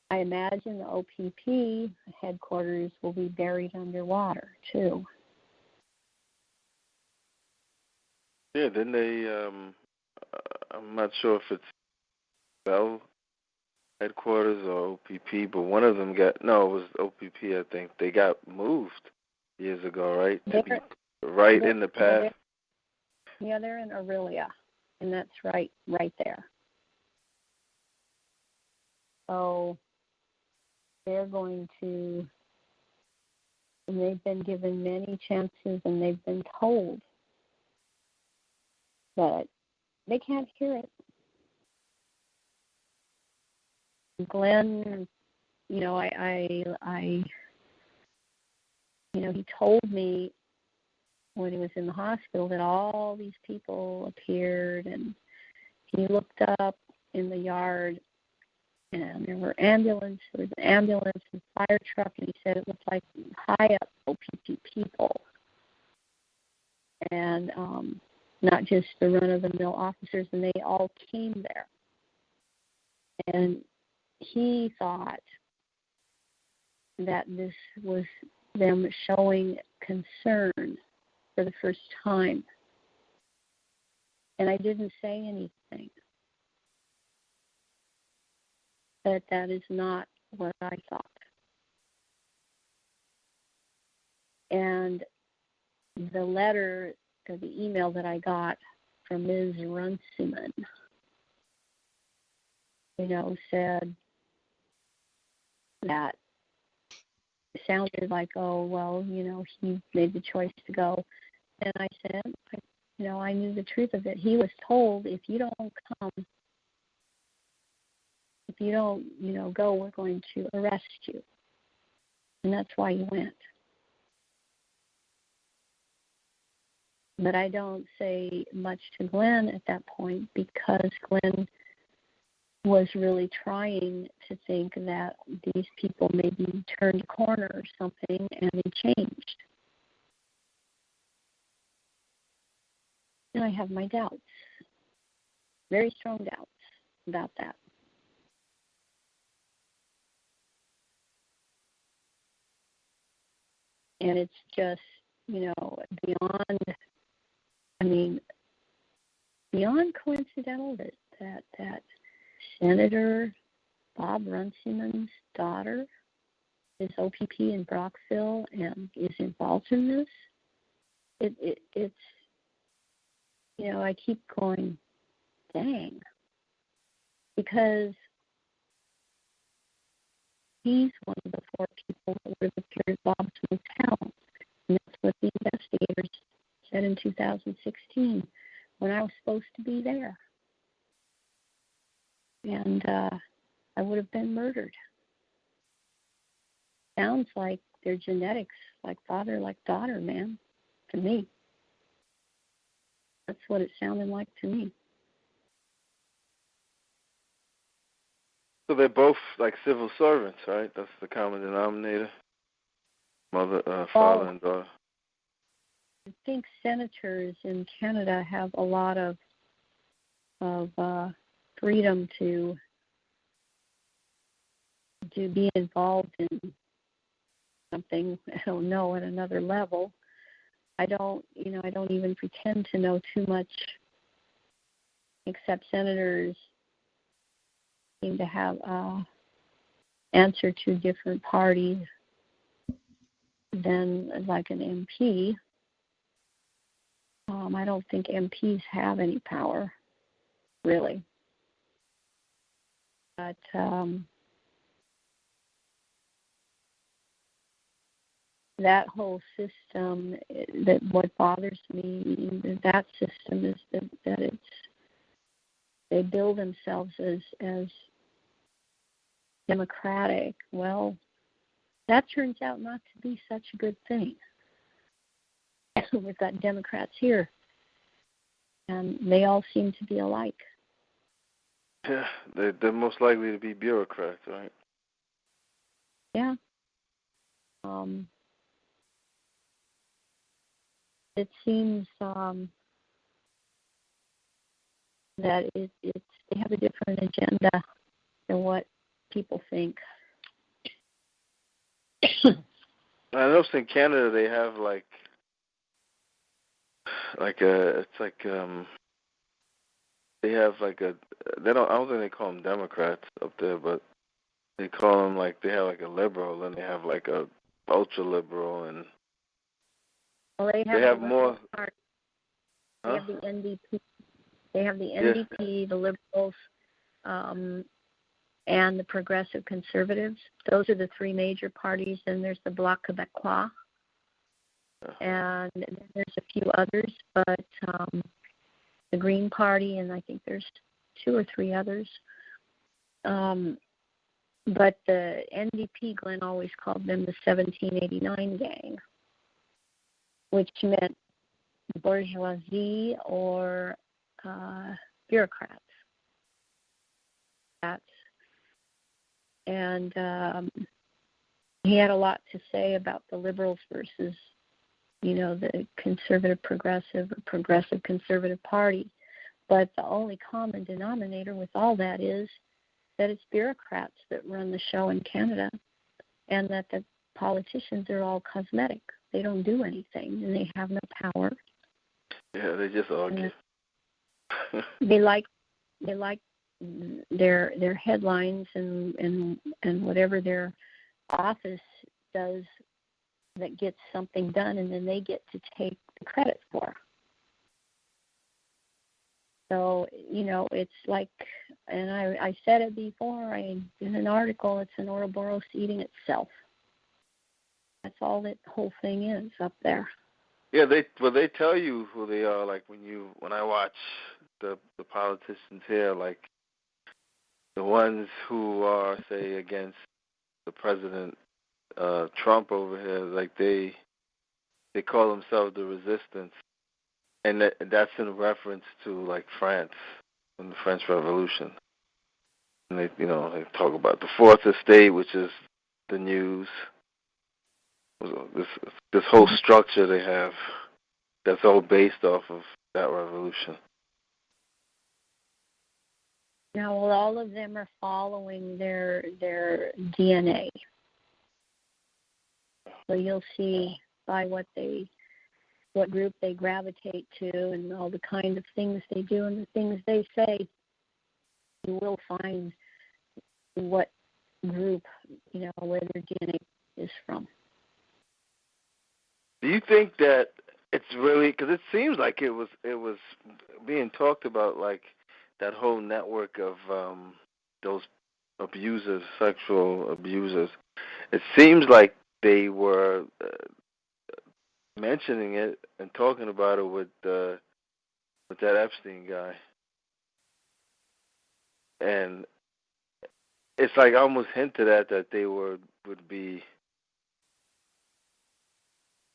I imagine the OPP headquarters will be buried underwater, too. Yeah, didn't they, I'm not sure if it's Bell headquarters or OPP, but one of them it was OPP, I think. They got moved years ago, right? To be right in the path. They're in Aurelia, and that's right there. So they're going to, and they've been given many chances, and they've been told, but they can't hear it. Glenn, he told me when he was in the hospital that all these people appeared, and he looked up in the yard, and there was an ambulance and fire truck, and he said it looked like high up OPP people, and not just the run-of-the-mill officers, and they all came there. And he thought that this was them showing concern for the first time. And I didn't say anything. But that is not what I thought. And the letter or the email that I got from Ms. Runciman, said that it sounded like, oh, well, he made the choice to go. And I said, I knew the truth of it. He was told, if you don't come, if you don't, go, we're going to arrest you. And that's why he went. But I don't say much to Glenn at that point because Glenn was really trying to think that these people maybe turned a corner or something and they changed. And I have my doubts, very strong doubts about that. And it's just, beyond coincidental that Senator Bob Runciman's daughter is OPP in Brockville and is involved in this. It's I keep going, dang, because he's one of the 4 people that would have appeared Bob Smith's house. And that's what the investigators said in 2016 when I was supposed to be there. And I would have been murdered. Sounds like they're genetics, like father, like daughter, man, to me. That's what it sounded like to me. So they're both like civil servants, right? That's the common denominator. Father and daughter. I think senators in Canada have a lot of freedom to be involved in something. I don't know at another level. I don't even pretend to know too much, except senators seem to have answer to different parties than like an MP. I don't think MPs have any power, really. But that whole system, that what bothers me, that system is that they bill themselves as democratic. Well, that turns out not to be such a good thing. We've got Democrats here, and they all seem to be alike. Yeah, they're most likely to be bureaucrats, right? Yeah. It seems that they have a different agenda than what people think. I noticed in Canada they have they don't think they call them Democrats up there, but they call them they have a liberal, and they have a ultra liberal, and they have more. Party. Huh? They have the NDP. They have the NDP, the Liberals, and the Progressive Conservatives. Those are the 3 major parties. And there's the Bloc Québécois, and there's a few others, but the Green Party, and I think there's 2 or 3 others. But the NDP, Glenn always called them the 1789 gang, which meant bourgeoisie or bureaucrats. And he had a lot to say about the liberals versus, the conservative progressive or progressive conservative party. But the only common denominator with all that is that it's bureaucrats that run the show in Canada, and that the politicians are all cosmetic. They don't do anything, and they have no power. Yeah, they just argue. They like their headlines and whatever their office does that gets something done, and then they get to take the credit for. So, it's like, and I said it before in an article, it's an Ouroboros eating itself. That's all that whole thing is up there. Yeah, they tell you who they are. Like when I watch the politicians here, like the ones who are, say, against the president Trump over here, like they call themselves the resistance, and that's in reference to like France and the French Revolution. And they talk about the Fourth Estate, which is the news. This whole structure they have, that's all based off of that revolution. Now, well, all of them are following their DNA. So you'll see by what group they gravitate to, and all the kind of things they do and the things they say, you will find what group, where their DNA is from. Do you think that it's really, because it seems like it was being talked about, like that whole network of those abusers, sexual abusers. It seems like they were mentioning it and talking about it with that Epstein guy, and it's like almost hinted at that they would be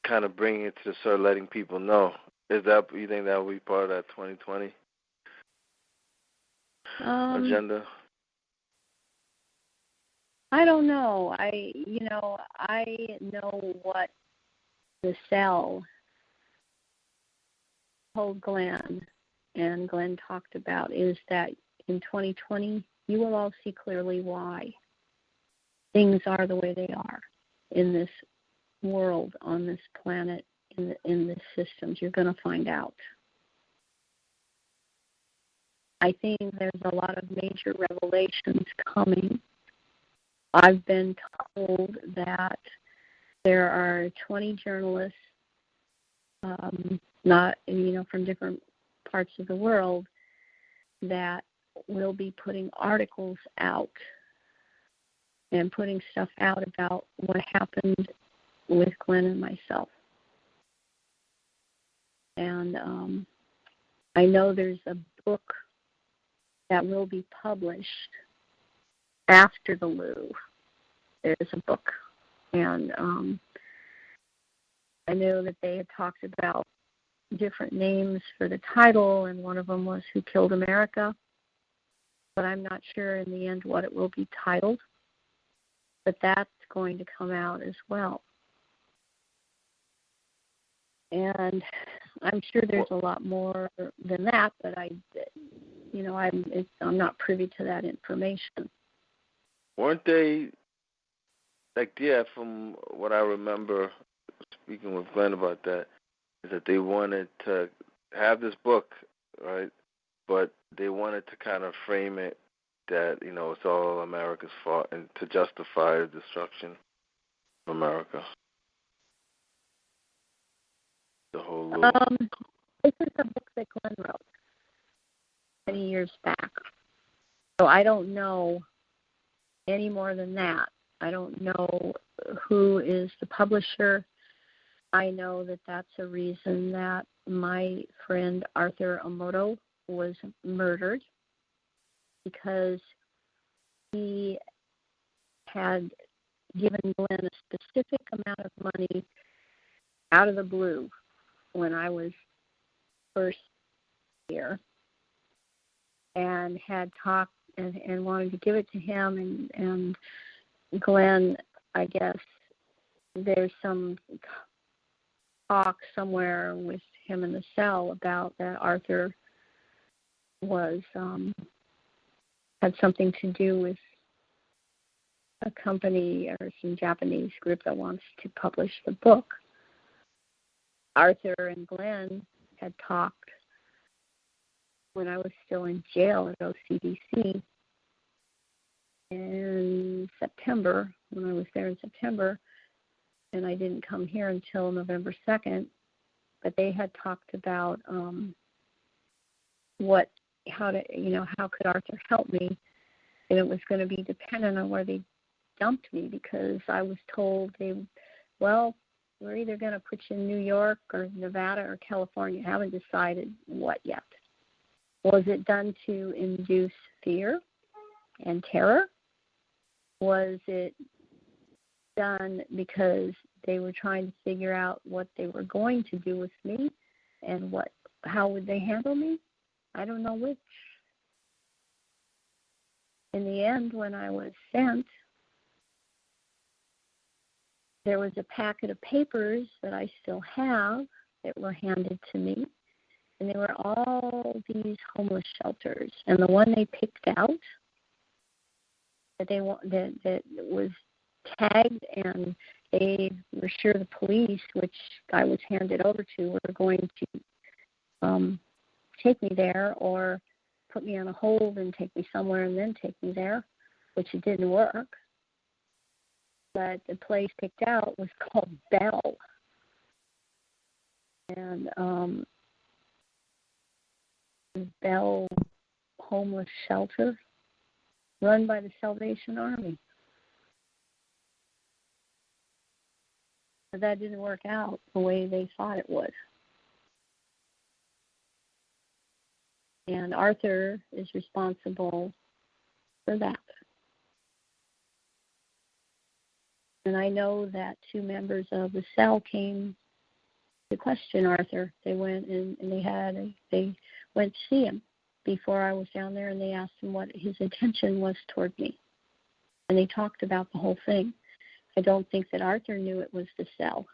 kind of bringing it to the start, letting people know. You think that will be part of that 2020 agenda? I don't know. I know what the cell told Glenn, and Glenn talked about, is that in 2020 you will all see clearly why things are the way they are in this world, on this planet, in the systems. You're going to find out. I think there's a lot of major revelations coming. I've been told that there are 20 journalists, not from different parts of the world, that will be putting articles out and putting stuff out about what happened with Glenn and myself. And I know there's a book that will be published after the Lou. There's a book. And I know that they had talked about different names for the title, and one of them was Who Killed America? But I'm not sure in the end what it will be titled. But that's going to come out as well. And I'm sure there's a lot more than that, but I'm not privy to that information. Weren't they, from what I remember speaking with Glenn about that, is that they wanted to have this book, right? But they wanted to kind of frame it that, it's all America's fault, and to justify the destruction of America. The whole this is a book that Glenn wrote many years back. So I don't know any more than that. I don't know who is the publisher. I know that that's a reason that my friend Arthur Emoto was murdered, because he had given Glenn a specific amount of money out of the blue when I was first year and had talked and wanted to give it to him. And Glenn, I guess there's some talk somewhere with him in the cell about that Arthur was had something to do with a company or some Japanese group that wants to publish the book. Arthur and Glenn had talked when I was still in jail at OCDC in September, when I was there in September, and I didn't come here until November 2nd, but they had talked about how could Arthur help me, and it was going to be dependent on where they dumped me, because I was told we're either going to put you in New York or Nevada or California. I haven't decided what yet. Was it done to induce fear and terror? Was it done because they were trying to figure out what they were going to do with me and how would they handle me? I don't know which. In the end, when I was sent, there was a packet of papers that I still have that were handed to me, and they were all these homeless shelters. And the one they picked out that was tagged, and they were sure the police, which I was handed over to, were going to take me there or put me on a hold and take me somewhere and then take me there, which it didn't work. But the place picked out was called Bell. And Bell Homeless Shelter, run by the Salvation Army. But that didn't work out the way they thought it would. And Arthur is responsible for that. And I know that 2 members of the cell came to question Arthur. They went and they went to see him before I was down there, and they asked him what his intention was toward me. And they talked about the whole thing. I don't think that Arthur knew it was the cell,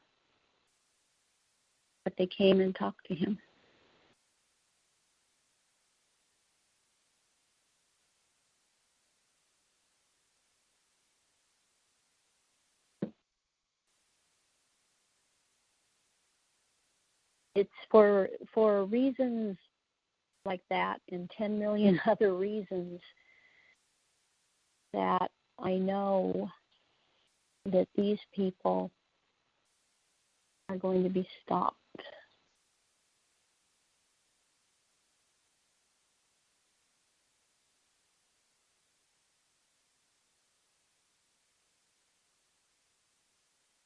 but they came and talked to him. It's for reasons like that and 10 million other reasons that I know that these people are going to be stopped.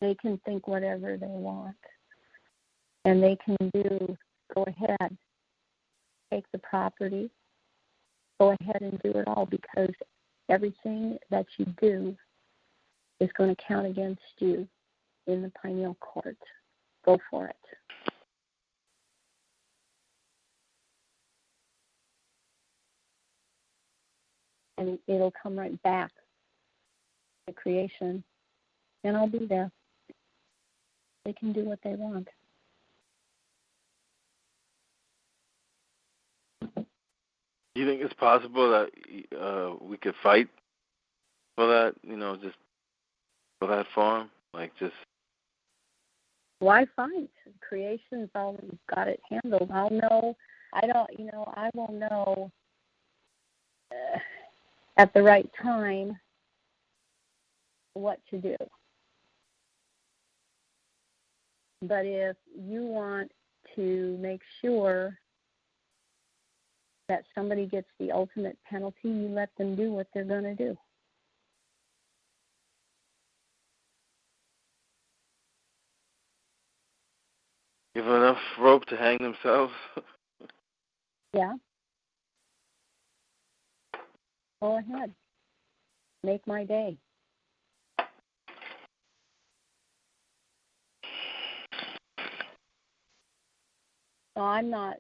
They can think whatever they want. And they can go ahead, take the property, go ahead and do it all, because everything that you do is going to count against you in the pineal court. Go for it. And it'll come right back to creation, and I'll be there. They can do what they want. Do you think it's possible that we could fight for that, just for that farm? Why fight? Creation's already got it handled. I will know at the right time what to do. But if you want to make sure that somebody gets the ultimate penalty, you let them do what they're going to do. Give them enough rope to hang themselves? Yeah. Go ahead. Make my day. So I'm not,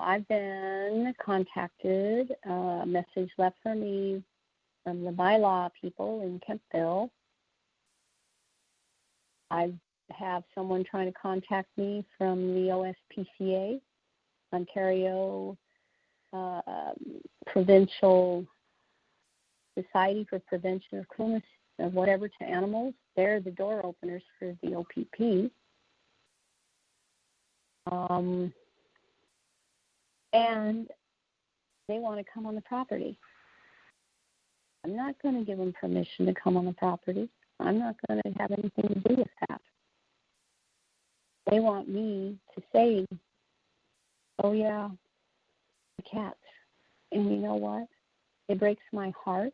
I've been contacted, message left for me from the bylaw people in Kempville. I have someone trying to contact me from the OSPCA, Ontario Provincial Society for Prevention of Cruelty of whatever to animals. They're the door openers for the OPP. And they want to come on the property. I'm not going to give them permission to come on the property. I'm not going to have anything to do with that. They want me to say, oh, yeah, the cats. And you know what? It breaks my heart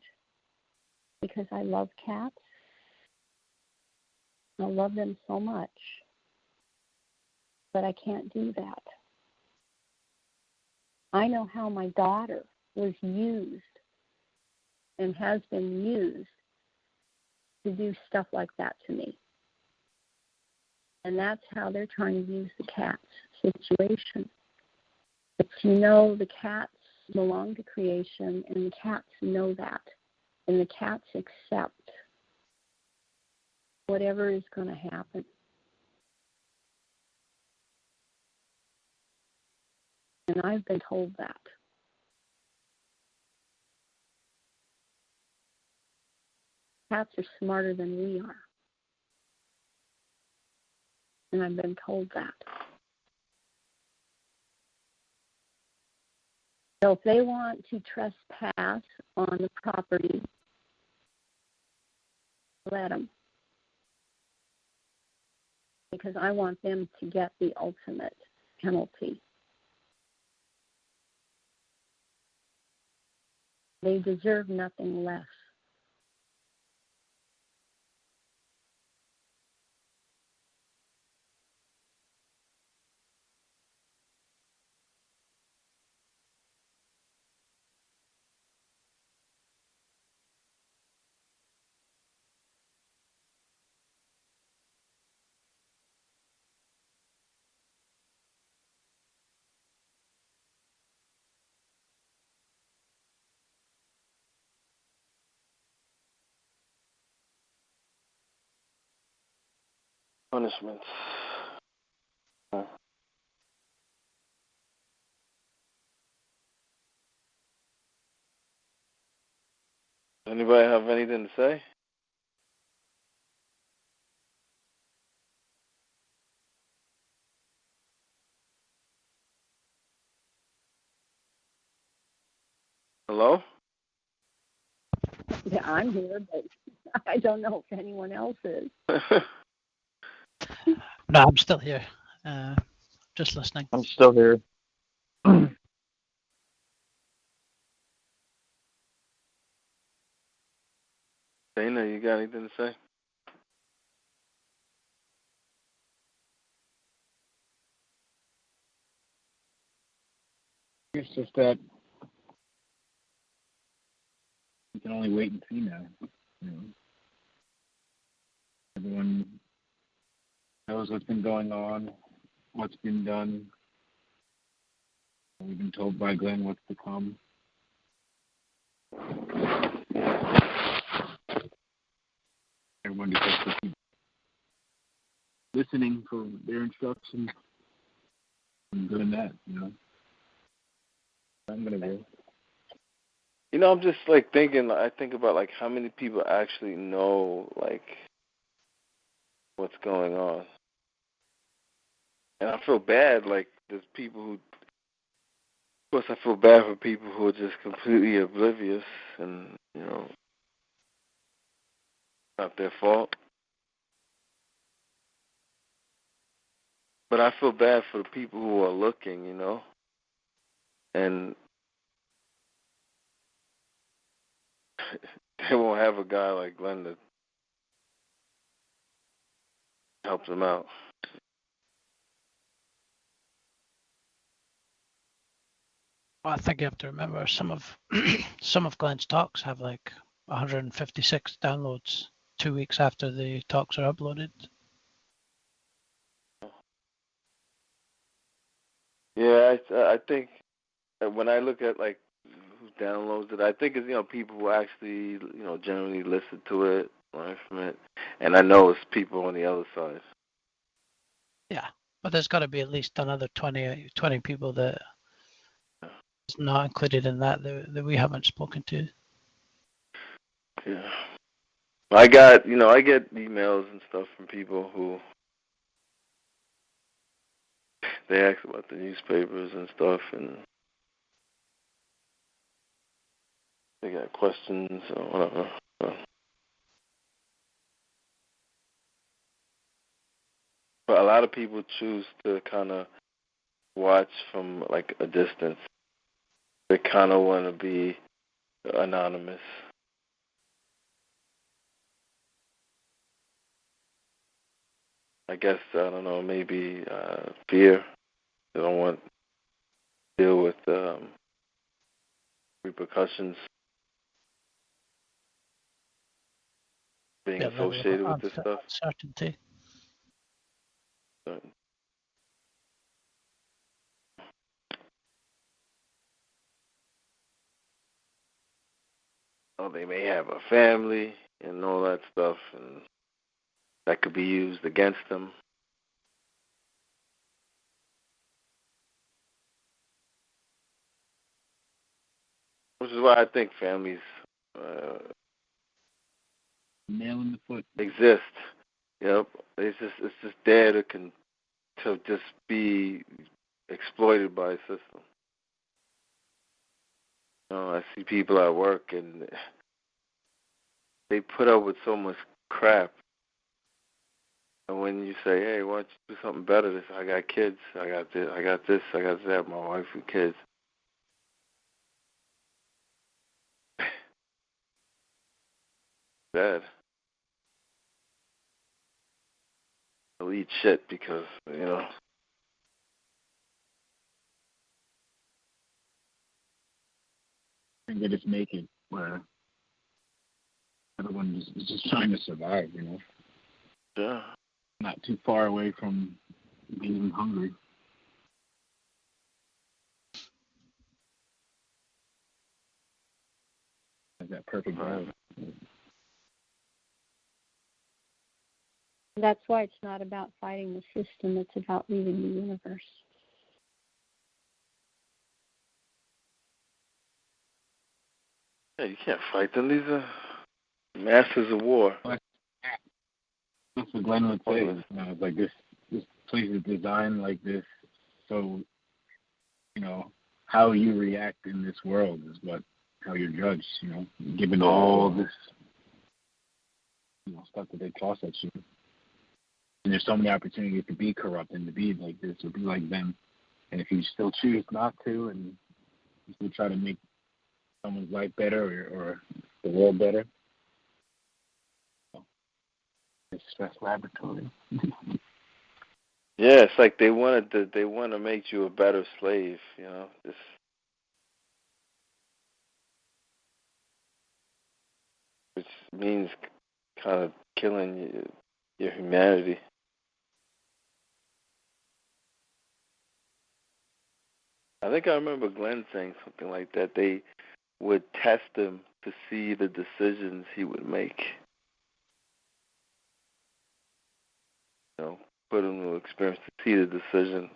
because I love cats. I love them so much. But I can't do that. I know how my daughter was used and has been used to do stuff like that to me. And that's how they're trying to use the cats situation. But the cats belong to creation, and the cats know that. And the cats accept whatever is going to happen. And I've been told that. Cats are smarter than we are. And I've been told that. So if they want to trespass on the property, let them. Because I want them to get the ultimate penalty. They deserve nothing less. Punishments. Anybody have anything to say? Hello? Yeah, I'm here, but I don't know if anyone else is. No, I'm still here. Just listening. I'm still here. Dana, you got anything to say? It's just that you can only wait and see now. Everyone knows what's been going on, what's been done. We've been told by Glenn what's to come. Everyone just has to keep listening for their instructions and doing that, I'm going to do. I'm just thinking, I think about how many people actually know what's going on. And I feel bad, there's people who, of course I feel bad for people who are just completely oblivious and, not their fault. But I feel bad for the people who are looking, and they won't have a guy like Glenn that helps them out. Well, I think you have to remember some of Glenn's talks have 156 downloads 2 weeks after the talks are uploaded. Yeah, I think when I look at like who downloads it, I think it's people who actually generally listen to it, learn from it, and I know it's people on the other side. Yeah, but there's got to be at least another 20 people that is not included in that we haven't spoken to. Yeah, I get emails and stuff from people who they ask about the newspapers and stuff, and they got questions or whatever. But a lot of people choose to kind of watch from like a distance. They kind of want to be anonymous. I guess, I don't know, maybe fear. They don't want to deal with repercussions being associated with this stuff. Uncertainty. They may have a family and all that stuff, and that could be used against them. Which is why I think families nail in the foot exist. Yep, it's just there to just be exploited by a system. I see people at work and they put up with so much crap. And when you say, "Hey, why don't you do something better?" They say, "I got kids. I got this. I got this. I got that. My wife and kids." Bad. They'll eat shit because and they just make it where everyone is just trying to survive, Yeah. Not too far away from being hungry. Like that perfect balance. That's why it's not about fighting the system, it's about leaving the universe. Yeah, you can't fight them. These are masters of war. That's what Glen would say. It's like this place is designed like this, so how you react in this world is how you're judged. Given all this stuff that they toss at you, and there's so many opportunities to be corrupt and to be like this or be like them, and if you still choose not to, and you still try to make someone's life better or the world better, it's stress laboratory. Yeah, it's like they want to make you a better slave, which means kind of killing your humanity. I think I remember Glenn saying something like that. They would test him to see the decisions he would make. Put him to experience to see the decision.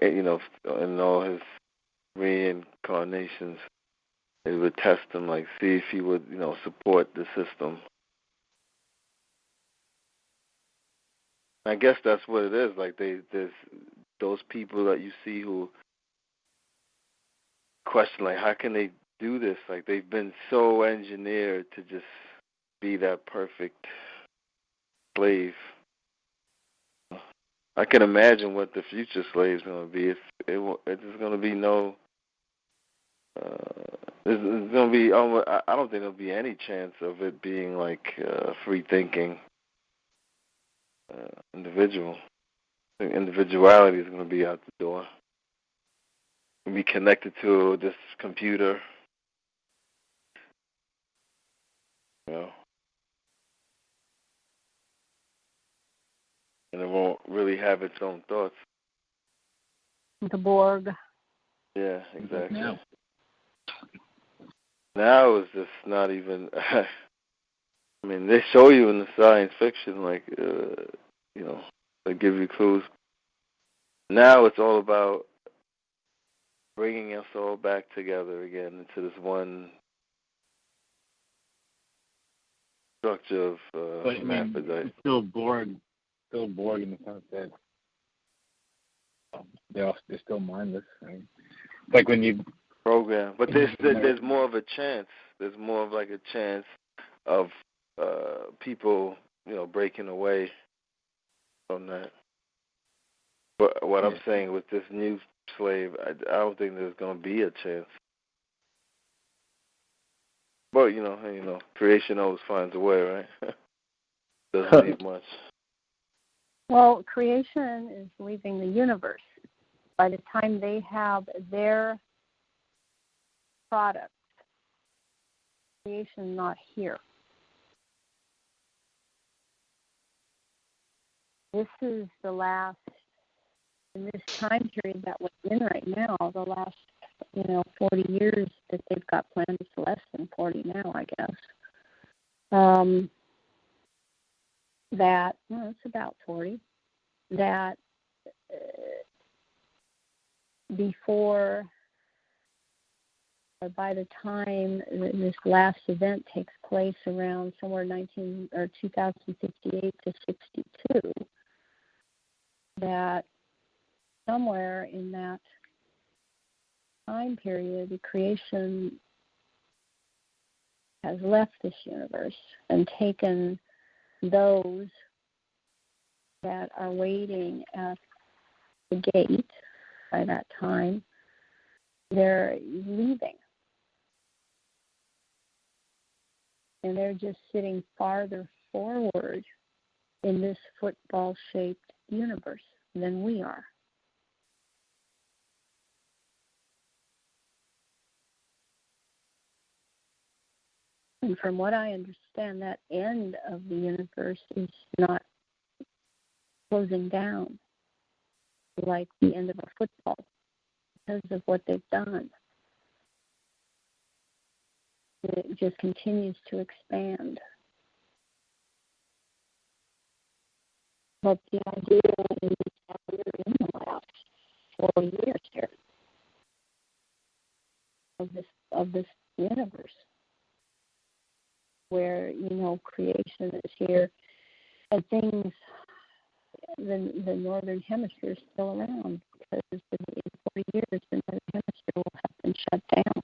In all his reincarnations, they would test him, like see if he would, support the system. I guess that's what it is. Like there's those people that you see who question, like, how can they do this? Like they've been so engineered to just be that perfect slave. I can imagine what the future slave's going to be. There's going to be no. There's going to be. I don't think there'll be any chance of it being like free thinking individual. I think individuality is going to be out the door. We'll be connected to this computer. And it won't really have its own thoughts. The Borg. Yeah, exactly. Now it's just not even. I mean, they show you in the science fiction, like they give you clues. Now it's all about bringing us all back together again into this one structure of Hermaphrodite. It's still Borg in the sense that they're still mindless. Right? Like when you program, but there's more of a chance. There's more of like a chance of people, breaking away from that. But what I'm saying with this new slave, I don't think there's going to be a chance. But creation always finds a way, right? Doesn't leave much. Well, creation is leaving the universe. By the time they have their product, creation not here. This is the last, in this time period that we're in right now, the last, 40 years that they've got planned. It's less than 40 now, I guess. It's about 40. That before or by the time this last event takes place around somewhere 2058 to 62, that somewhere in that time period, the creation has left this universe and taken those that are waiting at the gate by that time. They're leaving. And they're just sitting farther forward in this football-shaped universe than we are. And from what I understand, that end of the universe is not closing down like the end of a football because of what they've done. It just continues to expand. But the idea is that we're in the last 40 years here of this universe, where creation is here, and things. The northern hemisphere is still around because in 40 years the northern hemisphere will have been shut down.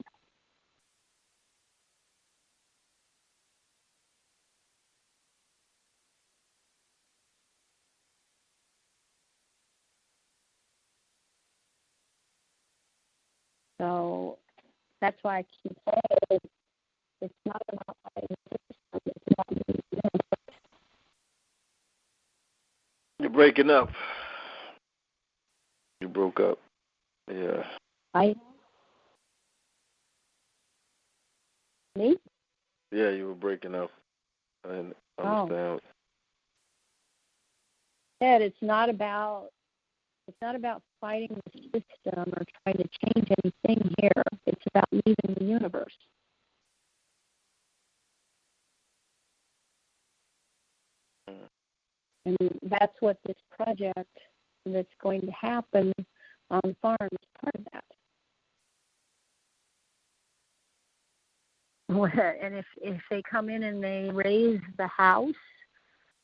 So that's why I keep saying it's not about fighting the system, it's about the universe. You're breaking up. You broke up. Yeah. Me? Yeah, you were breaking up. I didn't understand. Said it's not about fighting the system or trying to change anything here. It's about leaving the universe. And that's what this project that's going to happen on the farm is part of that. And if they come in and they raise the house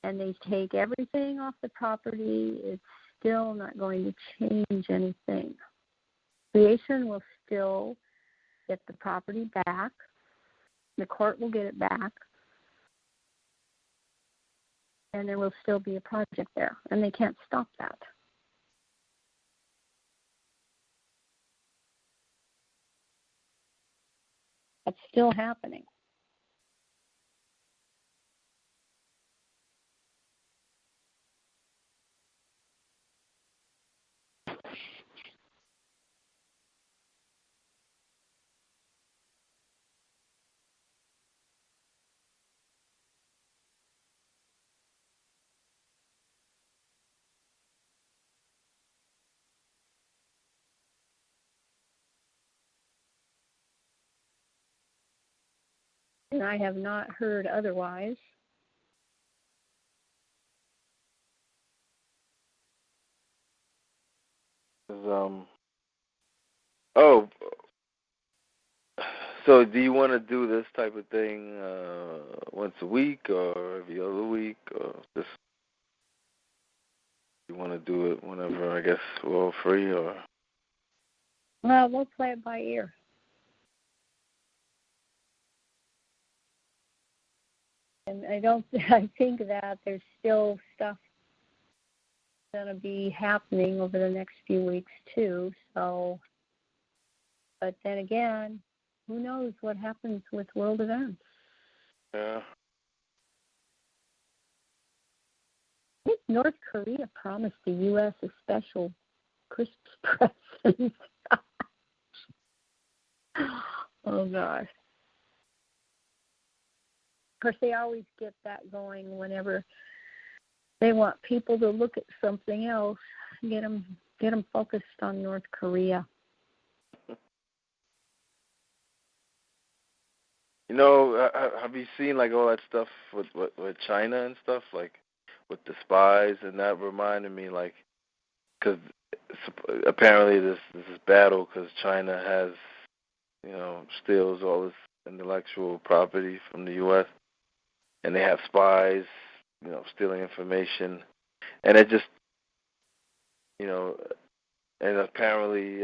and they take everything off the property, it's still not going to change anything. Creation will still get the property back. The court will get it back. And there will still be a project there. And they can't stop that. That's still happening. And I have not heard otherwise. So do you want to do this type of thing once a week or every other week, or just you want to do it whenever, I guess, we're all free, or? Well, we'll play it by ear. And I think that there's still stuff going to be happening over the next few weeks too. So, but then again, who knows what happens with world events? Yeah. I think North Korea promised the U.S. a special Christmas present. Oh, gosh. Of course, they always get that going whenever they want people to look at something else, get them focused on North Korea. You know, have you seen like all that stuff with China and stuff, like with the spies? And that reminded me, like, because apparently this is battle because China has, steals all this intellectual property from the U.S. and they have spies, stealing information, and it just, and apparently,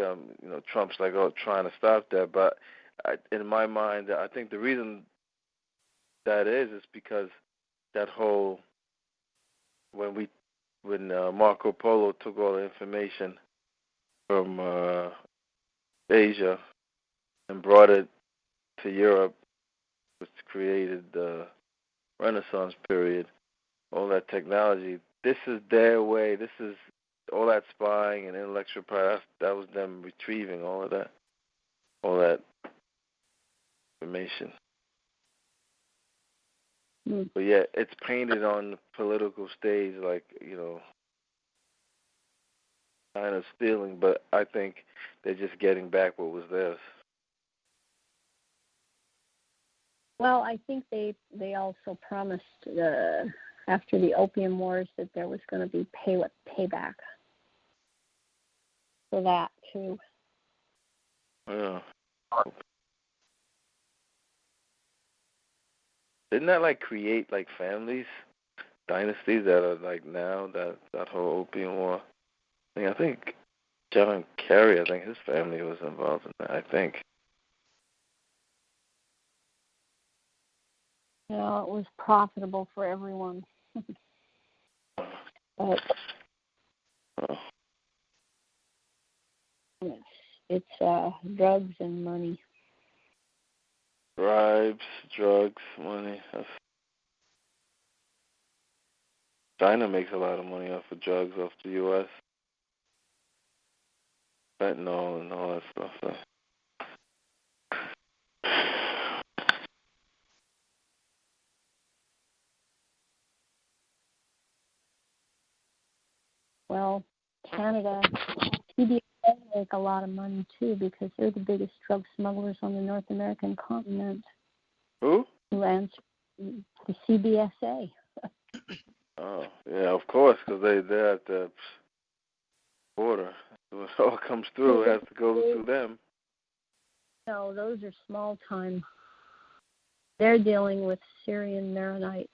Trump's like, trying to stop that, but in my mind, I think the reason that is because that whole when Marco Polo took all the information from Asia and brought it to Europe, which created the Renaissance period, all that technology. This is their way. This is all that spying and intellectual property. That was them retrieving all that information. But yeah, it's painted on the political stage like, kind of stealing, but I think they're just getting back what was theirs. Well, I think they also promised after the Opium Wars that there was going to be payback for that too. Yeah. Didn't that like create like families, dynasties that are like now that whole Opium War? I think John Kerry, his family was involved in that, I think. Yeah, it was profitable for everyone. But it's drugs and money. Bribes, drugs, money. China makes a lot of money off of drugs off the U.S. Fentanyl and all that stuff. So. Well, Canada, CBS make a lot of money too because they're the biggest drug smugglers on the North American continent. Who? Who answer the CBSA. Oh, yeah, of course, because they're at the border. So it all comes through. It has to go through them. No, those are small time. They're dealing with Syrian Maronite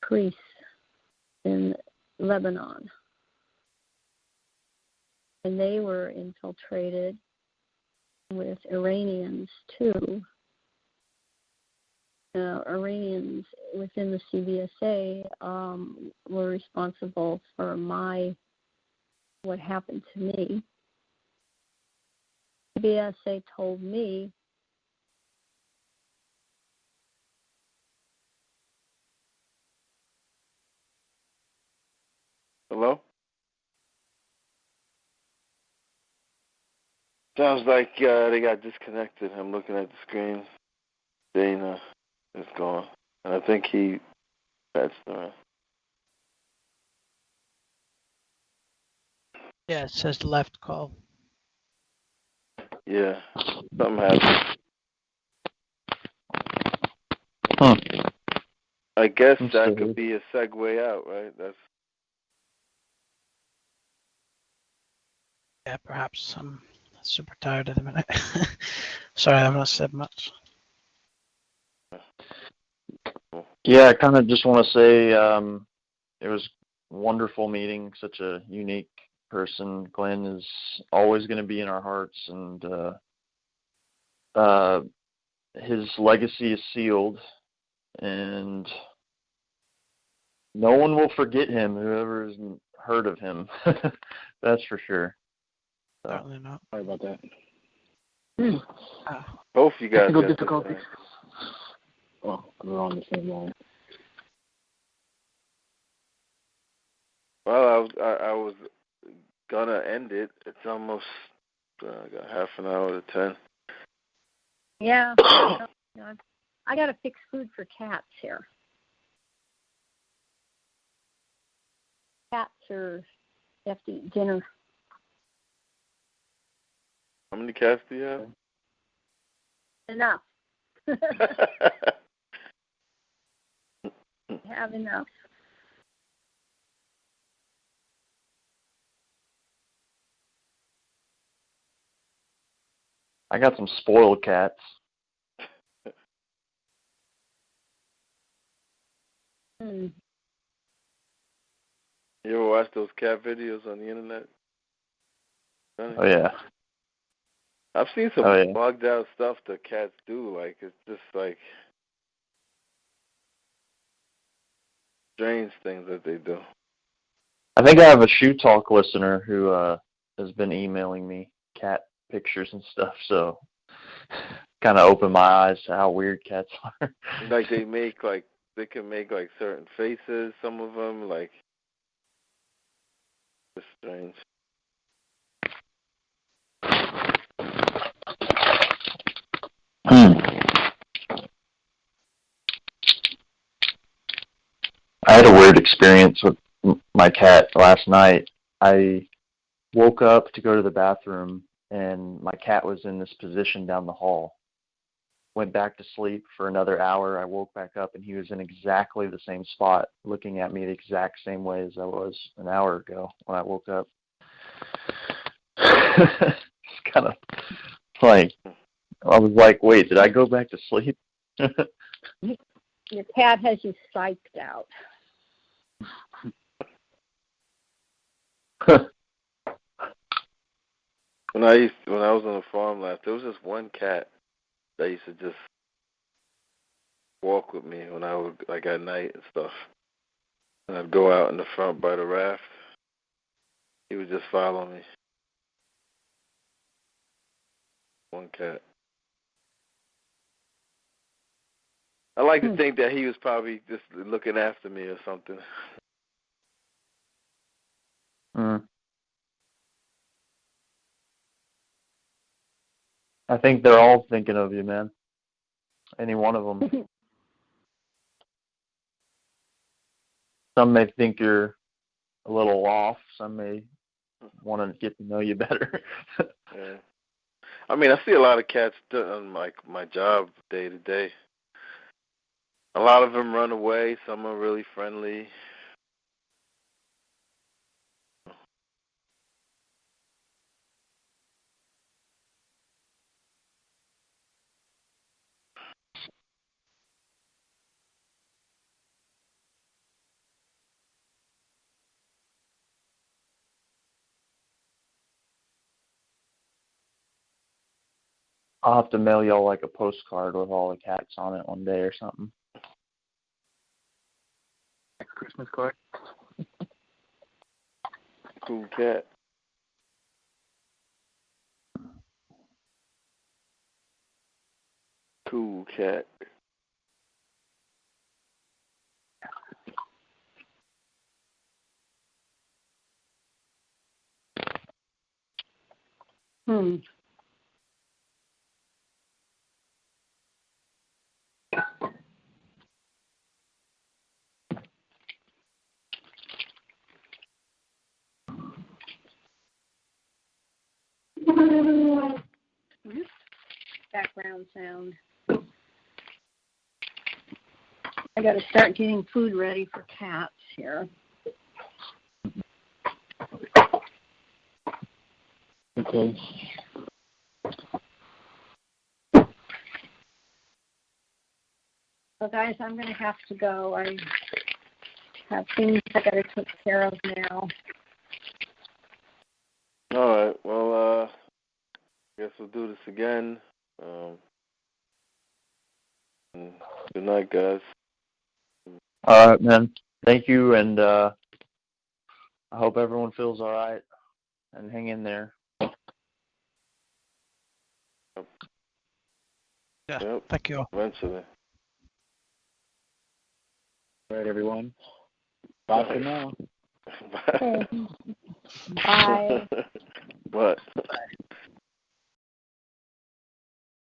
priests in Lebanon. And they were infiltrated with Iranians too. Iranians within the CBSA were responsible for what happened to me. CBSA told me Hello? Sounds like they got disconnected. I'm looking at the screen. Dana is gone. And I think that's the. Yeah, it says left call. Yeah, something happened. I guess that could be a segue out, right? That's Yeah, perhaps. I'm super tired at the minute. Sorry, I've not said much. Yeah, I kind of just want to say it was wonderful meeting such a unique person. Glenn is always going to be in our hearts, and his legacy is sealed, and no one will forget him, whoever hasn't heard of him. That's for sure. So. Certainly not. Sorry about that. both you guys. Technical difficulties. Oh, we're on the same line. Well, I was gonna end it. It's almost got half an hour to 10. Yeah. I got to fix food for cats here. Cats have to eat dinner. How many cats do you have? Enough. Have enough. I got some spoiled cats. Mm. You ever watch those cat videos on the internet? Oh yeah. I've seen some bugged out stuff that cats do. Like, it's just like strange things that they do. I think I have a Shoe Talk listener who has been emailing me cat pictures and stuff, so kind of opened my eyes to how weird cats are. Like they can make like certain faces. Some of them, like, it's strange. I had a weird experience with my cat last night. I woke up to go to the bathroom, and my cat was in this position down the hall. Went back to sleep for another hour. I woke back up, and he was in exactly the same spot, looking at me the exact same way as I was an hour ago when I woke up. It's kind of like, I was like, wait, did I go back to sleep? Your cat has you psyched out. When I was on the farm last, there was just one cat that used to just walk with me when I would, like, at night and stuff. And I'd go out in the front by the raft. He would just follow me. One cat. I like to think that he was probably just looking after me or something. I think they're all thinking of you, man. Any one of them. Some may think you're a little off. Some may want to get to know you better. Yeah. I mean, I see a lot of cats on my job day to day. A lot of them run away. Some are really friendly. I'll have to mail y'all like a postcard with all the cats on it one day or something. Christmas card. Cool cat. Cool cat. Background sound. I got to start getting food ready for cats here. Okay. So, guys, I'm going to have to go. I have things I got to take care of now. All right. Well, I guess we'll do this again. Good night, guys. All right, man. Thank you, and I hope everyone feels all right, and hang in there. Yeah. Yep. Thank you all. Eventually. All right, everyone. Bye for now. Bye. Bye. What?